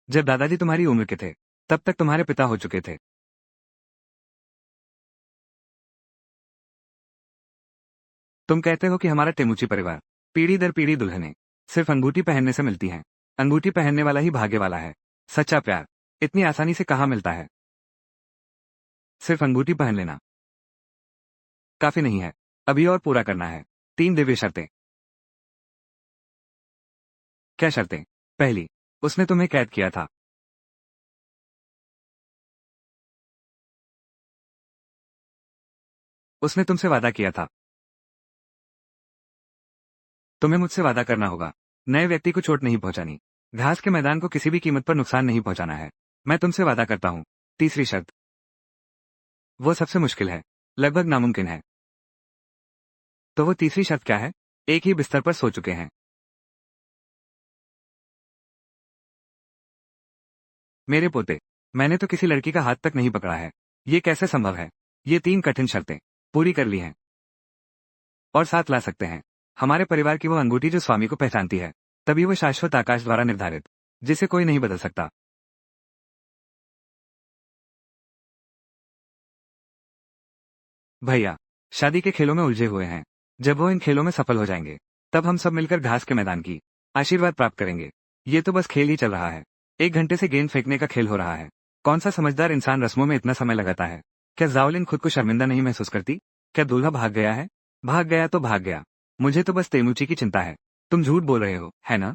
जब दादाजी तुम्हारी उम्र के थे तब तक तुम्हारे पिता हो चुके थे। तुम कहते हो कि हमारा तेमुची परिवार पीढ़ी दर पीढ़ी दुल्हनें सिर्फ अंगूठी पहनने से मिलती हैं। अंगूठी पहनने वाला ही भाग्य वाला है। सच्चा प्यार इतनी आसानी से कहाँ मिलता है? सिर्फ अंगूठी पहन लेना काफी नहीं है। अभी और पूरा करना है। 3 दिव्य शर्तें। क्या शर्तें? पहली, उसने तुम्हें कैद किया था। उसने तुमसे वादा किया था। तुम्हें मुझसे वादा करना होगा। नए व्यक्ति को चोट नहीं पहुंचानी। घास के मैदान को किसी भी कीमत पर नुकसान नहीं पहुंचाना है। मैं तुमसे वादा करता हूं। तीसरी शर्त। वो सबसे मुश्किल है, लगभग नामुमकिन है। तो वो तीसरी शर्त क्या है? एक ही बिस्तर पर सो चुके हैं। मेरे पोते, मैंने तो किसी लड़की का हाथ तक नहीं पकड़ा है। ये कैसे संभव है? ये 3 कठिन शर्तें पूरी कर ली हैं और साथ ला सकते हैं हमारे परिवार की वो अंगूठी जो स्वामी को पहचानती है। तभी वो शाश्वत आकाश द्वारा निर्धारित, जिसे कोई नहीं बदल सकता। भैया शादी के खेलों में उलझे हुए हैं। जब वो इन खेलों में सफल हो जाएंगे तब हम सब मिलकर घास के मैदान की आशीर्वाद प्राप्त करेंगे। ये तो बस खेल ही चल रहा है। 1 घंटे से गेंद फेंकने का खेल हो रहा है। कौन सा समझदार इंसान रस्मों में इतना समय लगाता है? क्या जाओलिन खुद को शर्मिंदा नहीं महसूस करती? क्या दूल्हा भाग गया है? भाग गया तो भाग गया। मुझे तो बस तेमुची की चिंता है। तुम झूठ बोल रहे हो, है ना?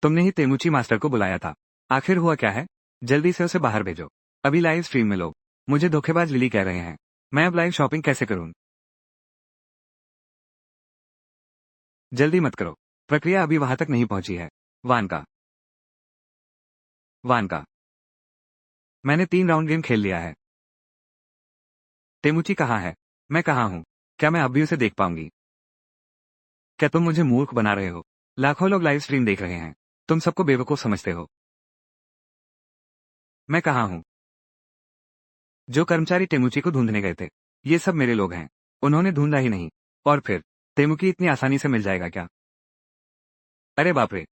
तुमने ही तेमुची मास्टर को बुलाया था। आखिर हुआ क्या है? जल्दी से उसे बाहर भेजो। अभी लाइव स्ट्रीम में लोग मुझे धोखेबाज लिली कह रहे हैं। मैं अब लाइव शॉपिंग कैसे करूं? जल्दी मत करो। प्रक्रिया अभी वहां तक नहीं पहुंची है। वानका। वानका। मैंने 3 राउंड गेम खेल लिया है। तेमुची कहाँ है? मैं कहाँ हूँ? क्या मैं अब भी उसे देख पाऊंगी? क्या तुम मुझे मूर्ख बना रहे हो? लाखों लोग लाइव स्ट्रीम देख रहे हैं। तुम सबको बेवकूफ समझते हो। मैं कहाँ हूँ? जो कर्मचारी टेमुची को ढूंढने गए थे, ये सब मेरे लोग हैं। उन्होंने ढूंढा ही नहीं। और फिर तेमुकी इतनी आसानी से मिल जाएगा क्या? अरे बाप रे।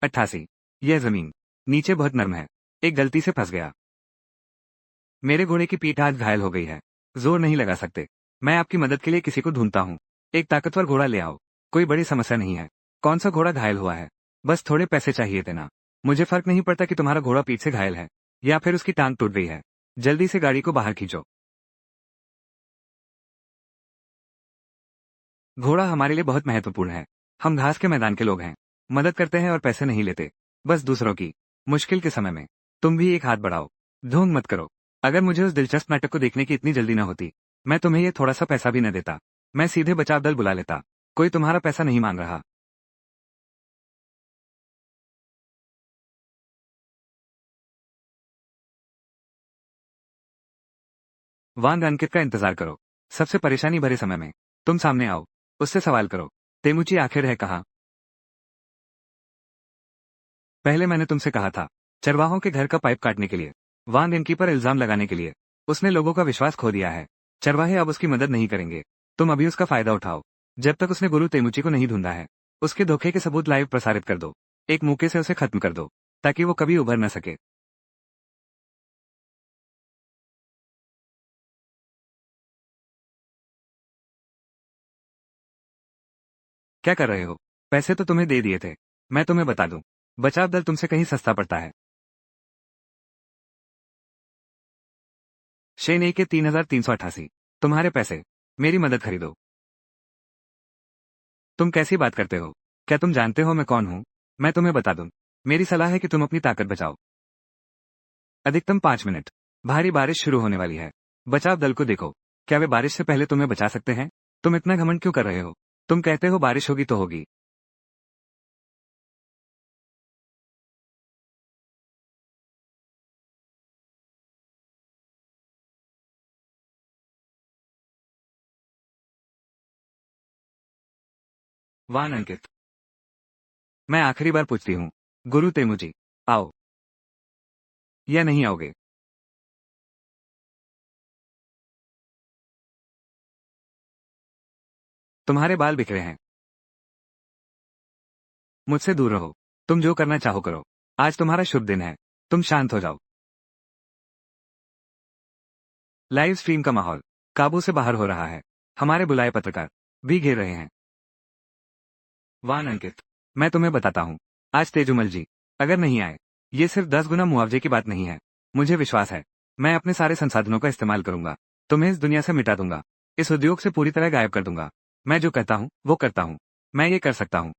अट्ठासी। यह जमीन नीचे बहुत नर्म है। एक गलती से फंस गया। मेरे घोड़े की पीठ आज घायल हो गई है। जोर नहीं लगा सकते। मैं आपकी मदद के लिए किसी को ढूंढता हूँ। एक ताकतवर घोड़ा ले आओ। कोई बड़ी समस्या नहीं है। कौन सा घोड़ा घायल हुआ है? बस थोड़े पैसे चाहिए थे ना। मुझे फर्क नहीं पड़ता कि तुम्हारा घोड़ा पीठ से घायल है या फिर उसकी टांग टूट गई है। जल्दी से गाड़ी को बाहर खींचो। घोड़ा हमारे लिए बहुत महत्वपूर्ण है। हम घास के मैदान के लोग हैं। मदद करते हैं और पैसे नहीं लेते। बस दूसरों की मुश्किल के समय में तुम भी एक हाथ बढ़ाओ। ढोंग मत करो। अगर मुझे उस दिलचस्प नाटक को देखने की इतनी जल्दी न होती, मैं तुम्हें ये थोड़ा सा पैसा भी न देता। मैं सीधे बचाव दल बुला लेता। कोई तुम्हारा पैसा नहीं मांग रहा। वांग अंकित का इंतजार करो। सबसे परेशानी भरे समय में तुम सामने आओ। उससे सवाल करो। तेमुची आखिर है कहाँ? पहले मैंने तुमसे कहा था, चरवाहों के घर का पाइप काटने के लिए, वांग इनकी पर इल्जाम लगाने के लिए। उसने लोगों का विश्वास खो दिया है। चरवाहे अब उसकी मदद नहीं करेंगे। तुम अभी उसका फायदा उठाओ। जब तक उसने गुरु तेमुची को नहीं ढूंढा है, उसके धोखे के सबूत लाइव प्रसारित कर दो। एक मौके से उसे खत्म कर दो, ताकि वो कभी उभर न सके। क्या कर रहे हो? पैसे तो तुम्हें दे दिए थे। मैं तुम्हें बता दूं, बचाव दल तुमसे कहीं सस्ता पड़ता है। शेन ए के 3,388। तुम्हारे पैसे। मेरी मदद खरीदो। तुम कैसी बात करते हो? क्या तुम जानते हो मैं कौन हूँ? मैं तुम्हें बता दूं। मेरी सलाह है कि तुम अपनी ताकत बचाओ। अधिकतम 5 मिनट। भारी बारिश शुरू होने वाली है। बचाव दल को देखो। क्या वे बारिश से पहले तुम्हें बचा सकते हैं? तुम इतना घमंड क्यों कर रहे हो? तुम कहते हो बारिश होगी तो होगी। वान अंकित। मैं आखिरी बार पूछती हूँ। गुरु तेमुजी, आओ या नहीं आओगे? तुम्हारे बाल बिखरे हैं। मुझसे दूर रहो। तुम जो करना चाहो करो। आज तुम्हारा शुभ दिन है। तुम शांत हो जाओ। लाइव स्ट्रीम का माहौल काबू से बाहर हो रहा है। हमारे बुलाए पत्रकार भी घेर रहे हैं। वान अंकित, मैं तुम्हें बताता हूँ। आज तेजुमल जी अगर नहीं आए, ये सिर्फ 10 गुना मुआवजे की बात नहीं है। मुझे विश्वास है, मैं अपने सारे संसाधनों का इस्तेमाल करूंगा। तुम्हें इस दुनिया से मिटा दूंगा। इस उद्योग से पूरी तरह गायब कर दूंगा। मैं जो कहता हूँ वो करता हूँ। मैं ये कर सकता हूँ।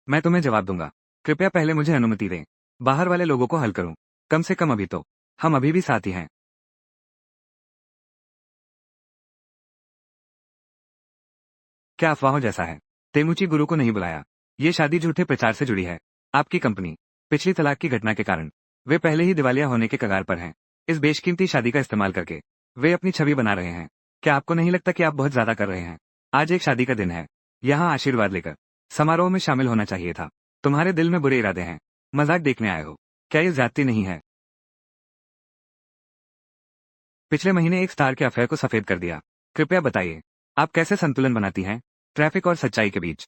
मैं तुम्हें जवाब दूंगा। कृपया पहले मुझे अनुमति दें। बाहर वाले लोगों को हल करूं। कम से कम अभी तो हम अभी भी साथी हैं। क्या अफवाहों जैसा है? तेमुची गुरु को नहीं बुलाया। ये शादी झूठे प्रचार से जुड़ी है। आपकी कंपनी पिछली तलाक की घटना के कारण वे पहले ही दिवालिया होने के कगार पर हैं। इस बेशकीमती शादी का इस्तेमाल करके वे अपनी छवि बना रहे हैं। क्या आपको नहीं लगता कि आप बहुत ज्यादा कर रहे हैं? आज एक शादी का दिन है। यहाँ आशीर्वाद लेकर समारोह में शामिल होना चाहिए था। तुम्हारे दिल में बुरे इरादे हैं। मजाक देखने आए हो। क्या ये ज्यादती नहीं है? पिछले महीने एक स्टार के अफेयर को सफेद कर दिया। कृपया बताइए, आप कैसे संतुलन बनाती हैं ट्रैफिक और सच्चाई के बीच?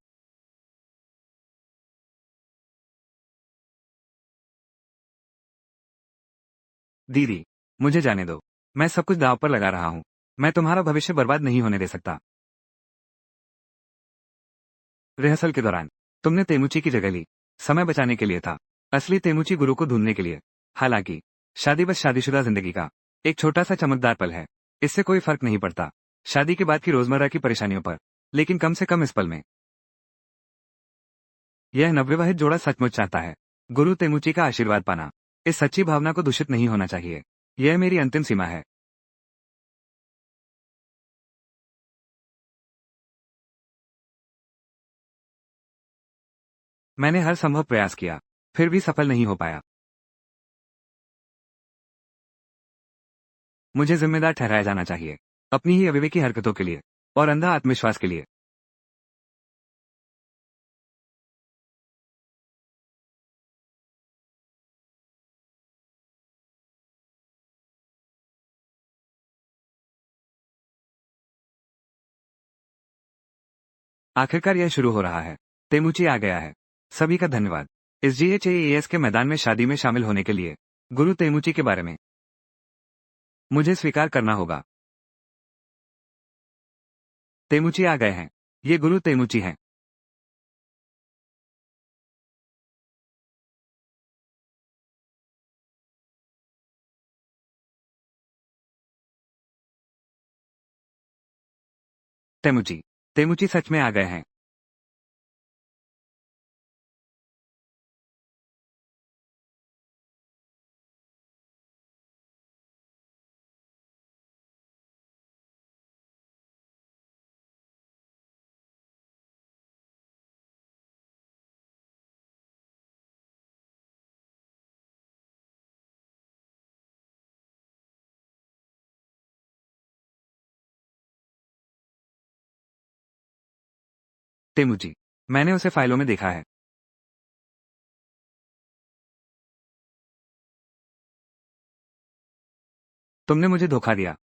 दीदी, मुझे जाने दो। मैं सब कुछ दांव पर लगा रहा हूँ। मैं तुम्हारा भविष्य बर्बाद नहीं होने दे सकता। रिहर्सल के दौरान तुमने तेमुची की जगह ली। समय बचाने के लिए था। असली तेमुची गुरु को ढूंढने के लिए। हालांकि शादी बस शादीशुदा जिंदगी का एक छोटा सा चमकदार पल है। इससे कोई फर्क नहीं पड़ता शादी के बाद की रोजमर्रा की परेशानियों पर, लेकिन कम से कम इस पल में यह नवविवाहित जोड़ा सचमुच चाहता है गुरु तेमुची का आशीर्वाद पाना। इस सच्ची भावना को दूषित नहीं होना चाहिए। यह मेरी अंतिम सीमा है। मैंने हर संभव प्रयास किया, फिर भी सफल नहीं हो पाया। मुझे जिम्मेदार ठहराया जाना चाहिए अपनी ही अविवेकी हरकतों के लिए और अंधा आत्मविश्वास के लिए। आखिरकार यह शुरू हो रहा है। तेमुची आ गया है। सभी का धन्यवाद। इस GHAES के मैदान में शादी में शामिल होने के लिए। गुरु तेमुची के बारे में मुझे स्वीकार करना होगा। तेमुची आ गए हैं। ये गुरु तेमुची हैं। तेमुची तेमुची सच में आ गए हैं। तेमुची मैंने उसे फाइलों में देखा है। तुमने मुझे धोखा दिया।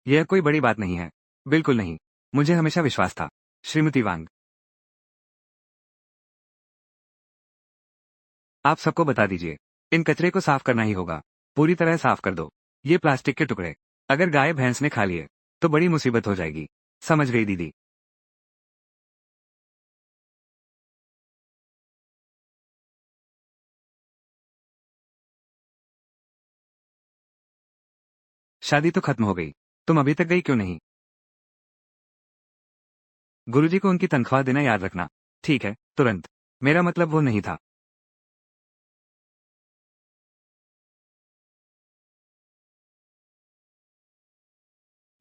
यह कोई बड़ी बात नहीं है। बिल्कुल नहीं। मुझे हमेशा विश्वास था। श्रीमती वांग, आप सबको बता दीजिए। इन कचरे को साफ करना ही होगा। पूरी तरह साफ कर दो। ये प्लास्टिक के टुकड़े अगर गाय भैंस ने खा लिए तो बड़ी मुसीबत हो जाएगी। समझ गई दीदी। शादी तो खत्म हो गई। तुम अभी तक गई क्यों नहीं? गुरुजी को उनकी तनख्वाह देना याद रखना। ठीक है, तुरंत। मेरा मतलब वो नहीं था।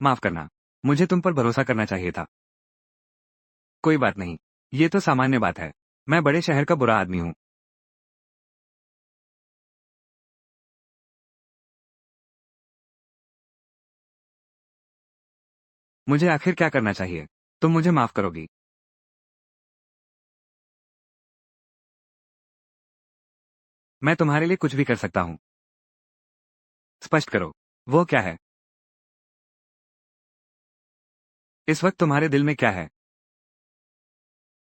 माफ करना। मुझे तुम पर भरोसा करना चाहिए था। कोई बात नहीं। ये तो सामान्य बात है। मैं बड़े शहर का बुरा आदमी हूँ। मुझे आखिर क्या करना चाहिए? तुम मुझे माफ करोगी? मैं तुम्हारे लिए कुछ भी कर सकता हूँ। स्पष्ट करो। वो क्या है? इस वक्त तुम्हारे दिल में क्या है?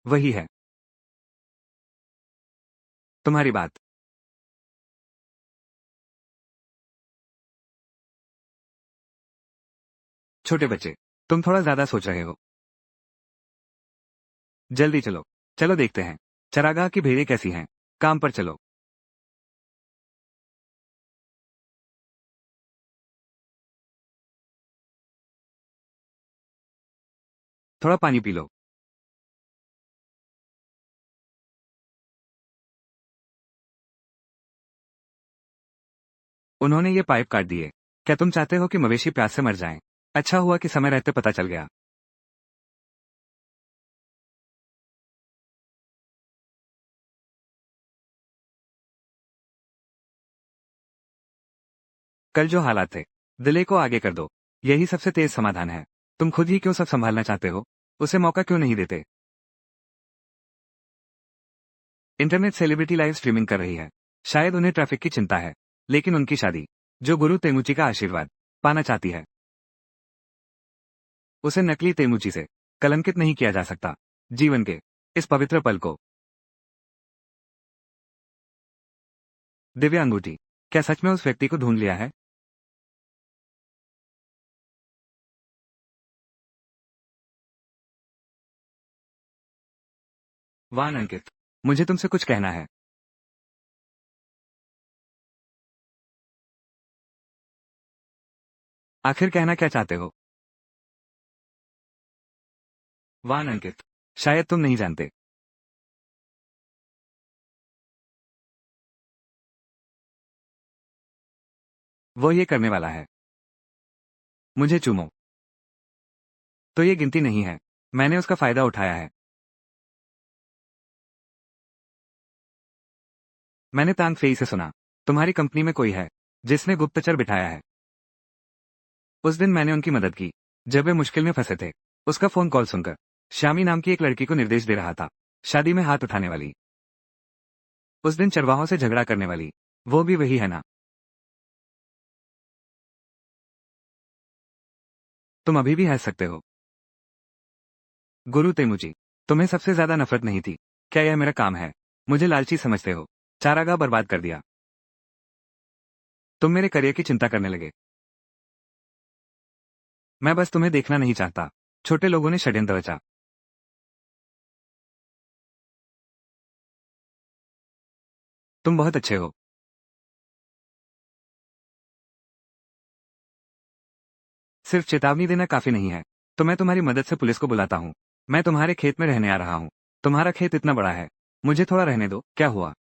वही है। तुम्हारी बात। छोटे बच्चे, तुम थोड़ा ज्यादा सोच रहे हो। जल्दी चलो। चलो देखते हैं। चरागाह की भेड़ें कैसी हैं। काम पर चलो। थोड़ा पानी पी लो। उन्होंने ये पाइप काट दिए। क्या तुम चाहते हो कि मवेशी प्यास से मर जाएं? अच्छा हुआ कि समय रहते पता चल गया। कल जो हालात थे, दिले को आगे कर दो। यही सबसे तेज समाधान है। तुम खुद ही क्यों सब संभालना चाहते हो? उसे मौका क्यों नहीं देते? इंटरनेट सेलिब्रिटी लाइव स्ट्रीमिंग कर रही है। शायद उन्हें ट्रैफिक की चिंता है, लेकिन उनकी शादी, जो गुरु तेमुची का आशीर्वाद पाना चाहती है, उसे नकली तेमुची से कलंकित नहीं किया जा सकता। जीवन के इस पवित्र पल को। दिव्या अंगूठी, क्या सच में उस व्यक्ति को ढूंढ लिया है? वाह अंकित, मुझे तुमसे कुछ कहना है। आखिर कहना क्या चाहते हो? वाह अंकित, शायद तुम नहीं जानते। वो ये करने वाला है। मुझे चूमो। तो ये गिनती नहीं है। मैंने उसका फायदा उठाया है। मैंने तांग फेई से सुना, तुम्हारी कंपनी में कोई है जिसने गुप्तचर बिठाया है। उस दिन मैंने उनकी मदद की, जब वे मुश्किल में फंसे थे। उसका फोन कॉल सुनकर श्यामी नाम की एक लड़की को निर्देश दे रहा था, शादी में हाथ उठाने वाली, उस दिन चरवाहों से झगड़ा करने वाली, वो भी वही है ना? तुम अभी भी हंस सकते हो। गुरु तेमुजी, तुम्हें सबसे ज्यादा नफरत नहीं थी। क्या यह मेरा काम है? मुझे लालची समझते हो? चारागाह बर्बाद कर दिया। तुम मेरे करियर की चिंता करने लगे। मैं बस तुम्हें देखना नहीं चाहता। छोटे लोगों ने षड्यंत्र रचा। तुम बहुत अच्छे हो। सिर्फ चेतावनी देना काफी नहीं है, तो मैं तुम्हारी मदद से पुलिस को बुलाता हूँ। मैं तुम्हारे खेत में रहने आ रहा हूँ। तुम्हारा खेत इतना बड़ा है, मुझे थोड़ा रहने दो। क्या हुआ?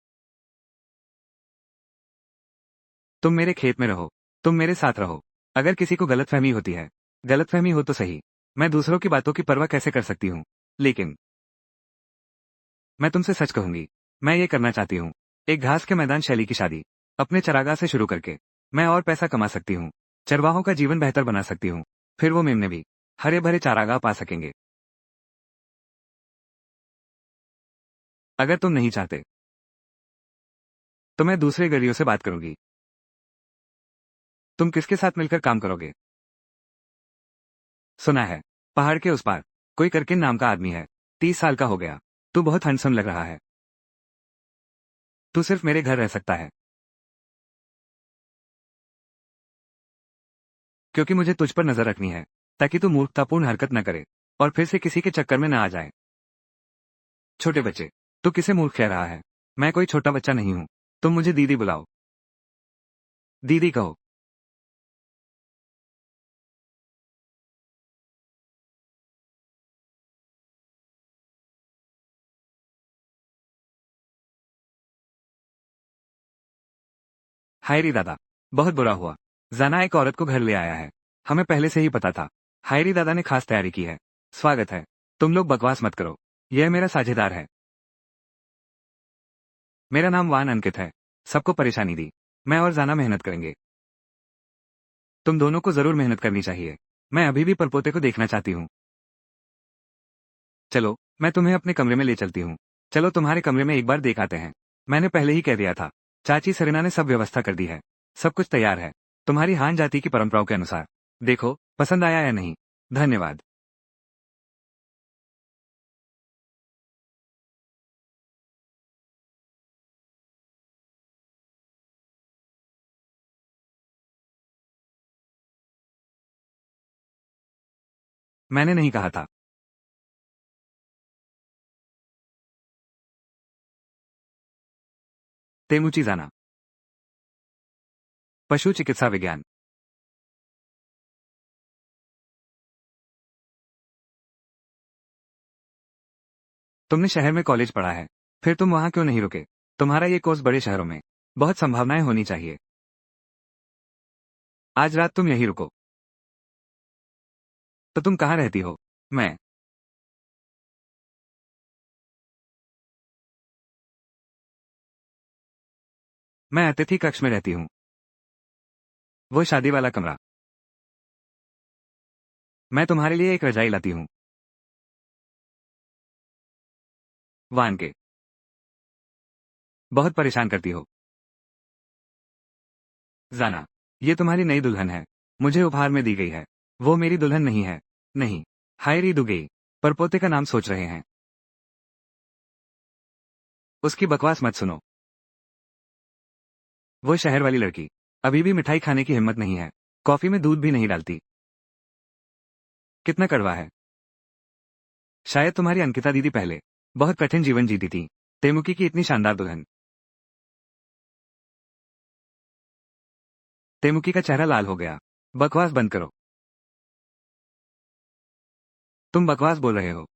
तुम मेरे खेत में रहो। तुम मेरे साथ रहो। अगर किसी को गलतफहमी होती है, गलतफहमी हो तो सही। मैं दूसरों की बातों की परवाह कैसे कर सकती हूँ? लेकिन मैं तुमसे सच कहूंगी, मैं ये करना चाहती हूँ। एक घास के मैदान शैली की शादी, अपने चरागाह से शुरू करके मैं और पैसा कमा सकती हूँ। चरवाहों का जीवन बेहतर बना सकती हूँ। फिर वो मेमने भी हरे भरे चारागाह पा सकेंगे। अगर तुम नहीं चाहते, तो मैं दूसरे गड़ियों से बात करूंगी। तुम किसके साथ मिलकर काम करोगे? सुना है, पहाड़ के उस पार कोई करकिन नाम का आदमी है। 30 साल का हो गया। तू बहुत हैंडसम लग रहा है। तू सिर्फ मेरे घर रह सकता है, क्योंकि मुझे तुझ पर नजर रखनी है, ताकि तू मूर्खतापूर्ण हरकत न करे और फिर से किसी के चक्कर में न आ जाए। छोटे बच्चे, तू किसे मूर्ख कह रहा है? मैं कोई छोटा बच्चा नहीं हूं। तुम मुझे दीदी बुलाओ। दीदी कहो। हायरी दादा, बहुत बुरा हुआ। जाना एक औरत को घर ले आया है। हमें पहले से ही पता था। हायरी दादा ने खास तैयारी की है। स्वागत है। तुम लोग बकवास मत करो। यह मेरा साझेदार है। मेरा नाम वान अंकित है। सबको परेशानी दी। मैं और जाना मेहनत करेंगे। तुम दोनों को जरूर मेहनत करनी चाहिए। मैं अभी भी परपोते को देखना चाहती हूँ। चलो, मैं तुम्हें अपने कमरे में ले चलती हूँ। चलो तुम्हारे कमरे में एक बार देख आते हैं। मैंने पहले ही कह दिया था। चाची सरीना ने सब व्यवस्था कर दी है। सब कुछ तैयार है, तुम्हारी हान जाति की परंपराओं के अनुसार। देखो, पसंद आया या नहीं। धन्यवाद। मैंने नहीं कहा था। तेमुची जाना। पशु चिकित्सा विज्ञान। तुमने शहर में कॉलेज पढ़ा है, फिर तुम वहां क्यों नहीं रुके? तुम्हारा ये कोर्स बड़े शहरों में बहुत संभावनाएं होनी चाहिए। आज रात तुम यहीं रुको। तो तुम कहाँ रहती हो? मैं अतिथि कक्ष में रहती हूँ। वो शादी वाला कमरा। मैं तुम्हारे लिए एक रजाई लाती हूँ। वान के। बहुत परेशान करती हो। जाना। ये तुम्हारी नई दुल्हन है। मुझे उपहार में दी गई है। वो मेरी दुल्हन नहीं है। नहीं। हायरी दुगेई। परपोते का नाम सोच रहे हैं। उसकी बकवास मत सुनो। वो शहर वाली लड़की। अभी भी मिठाई खाने की हिम्मत नहीं है। कॉफी में दूध भी नहीं डालती। कितना कड़वा है। शायद तुम्हारी अंकिता दीदी पहले बहुत कठिन जीवन जीती थी। तेमुकी की इतनी शानदार दुल्हन। तेमुकी का चेहरा लाल हो गया। बकवास बंद करो। तुम बकवास बोल रहे हो।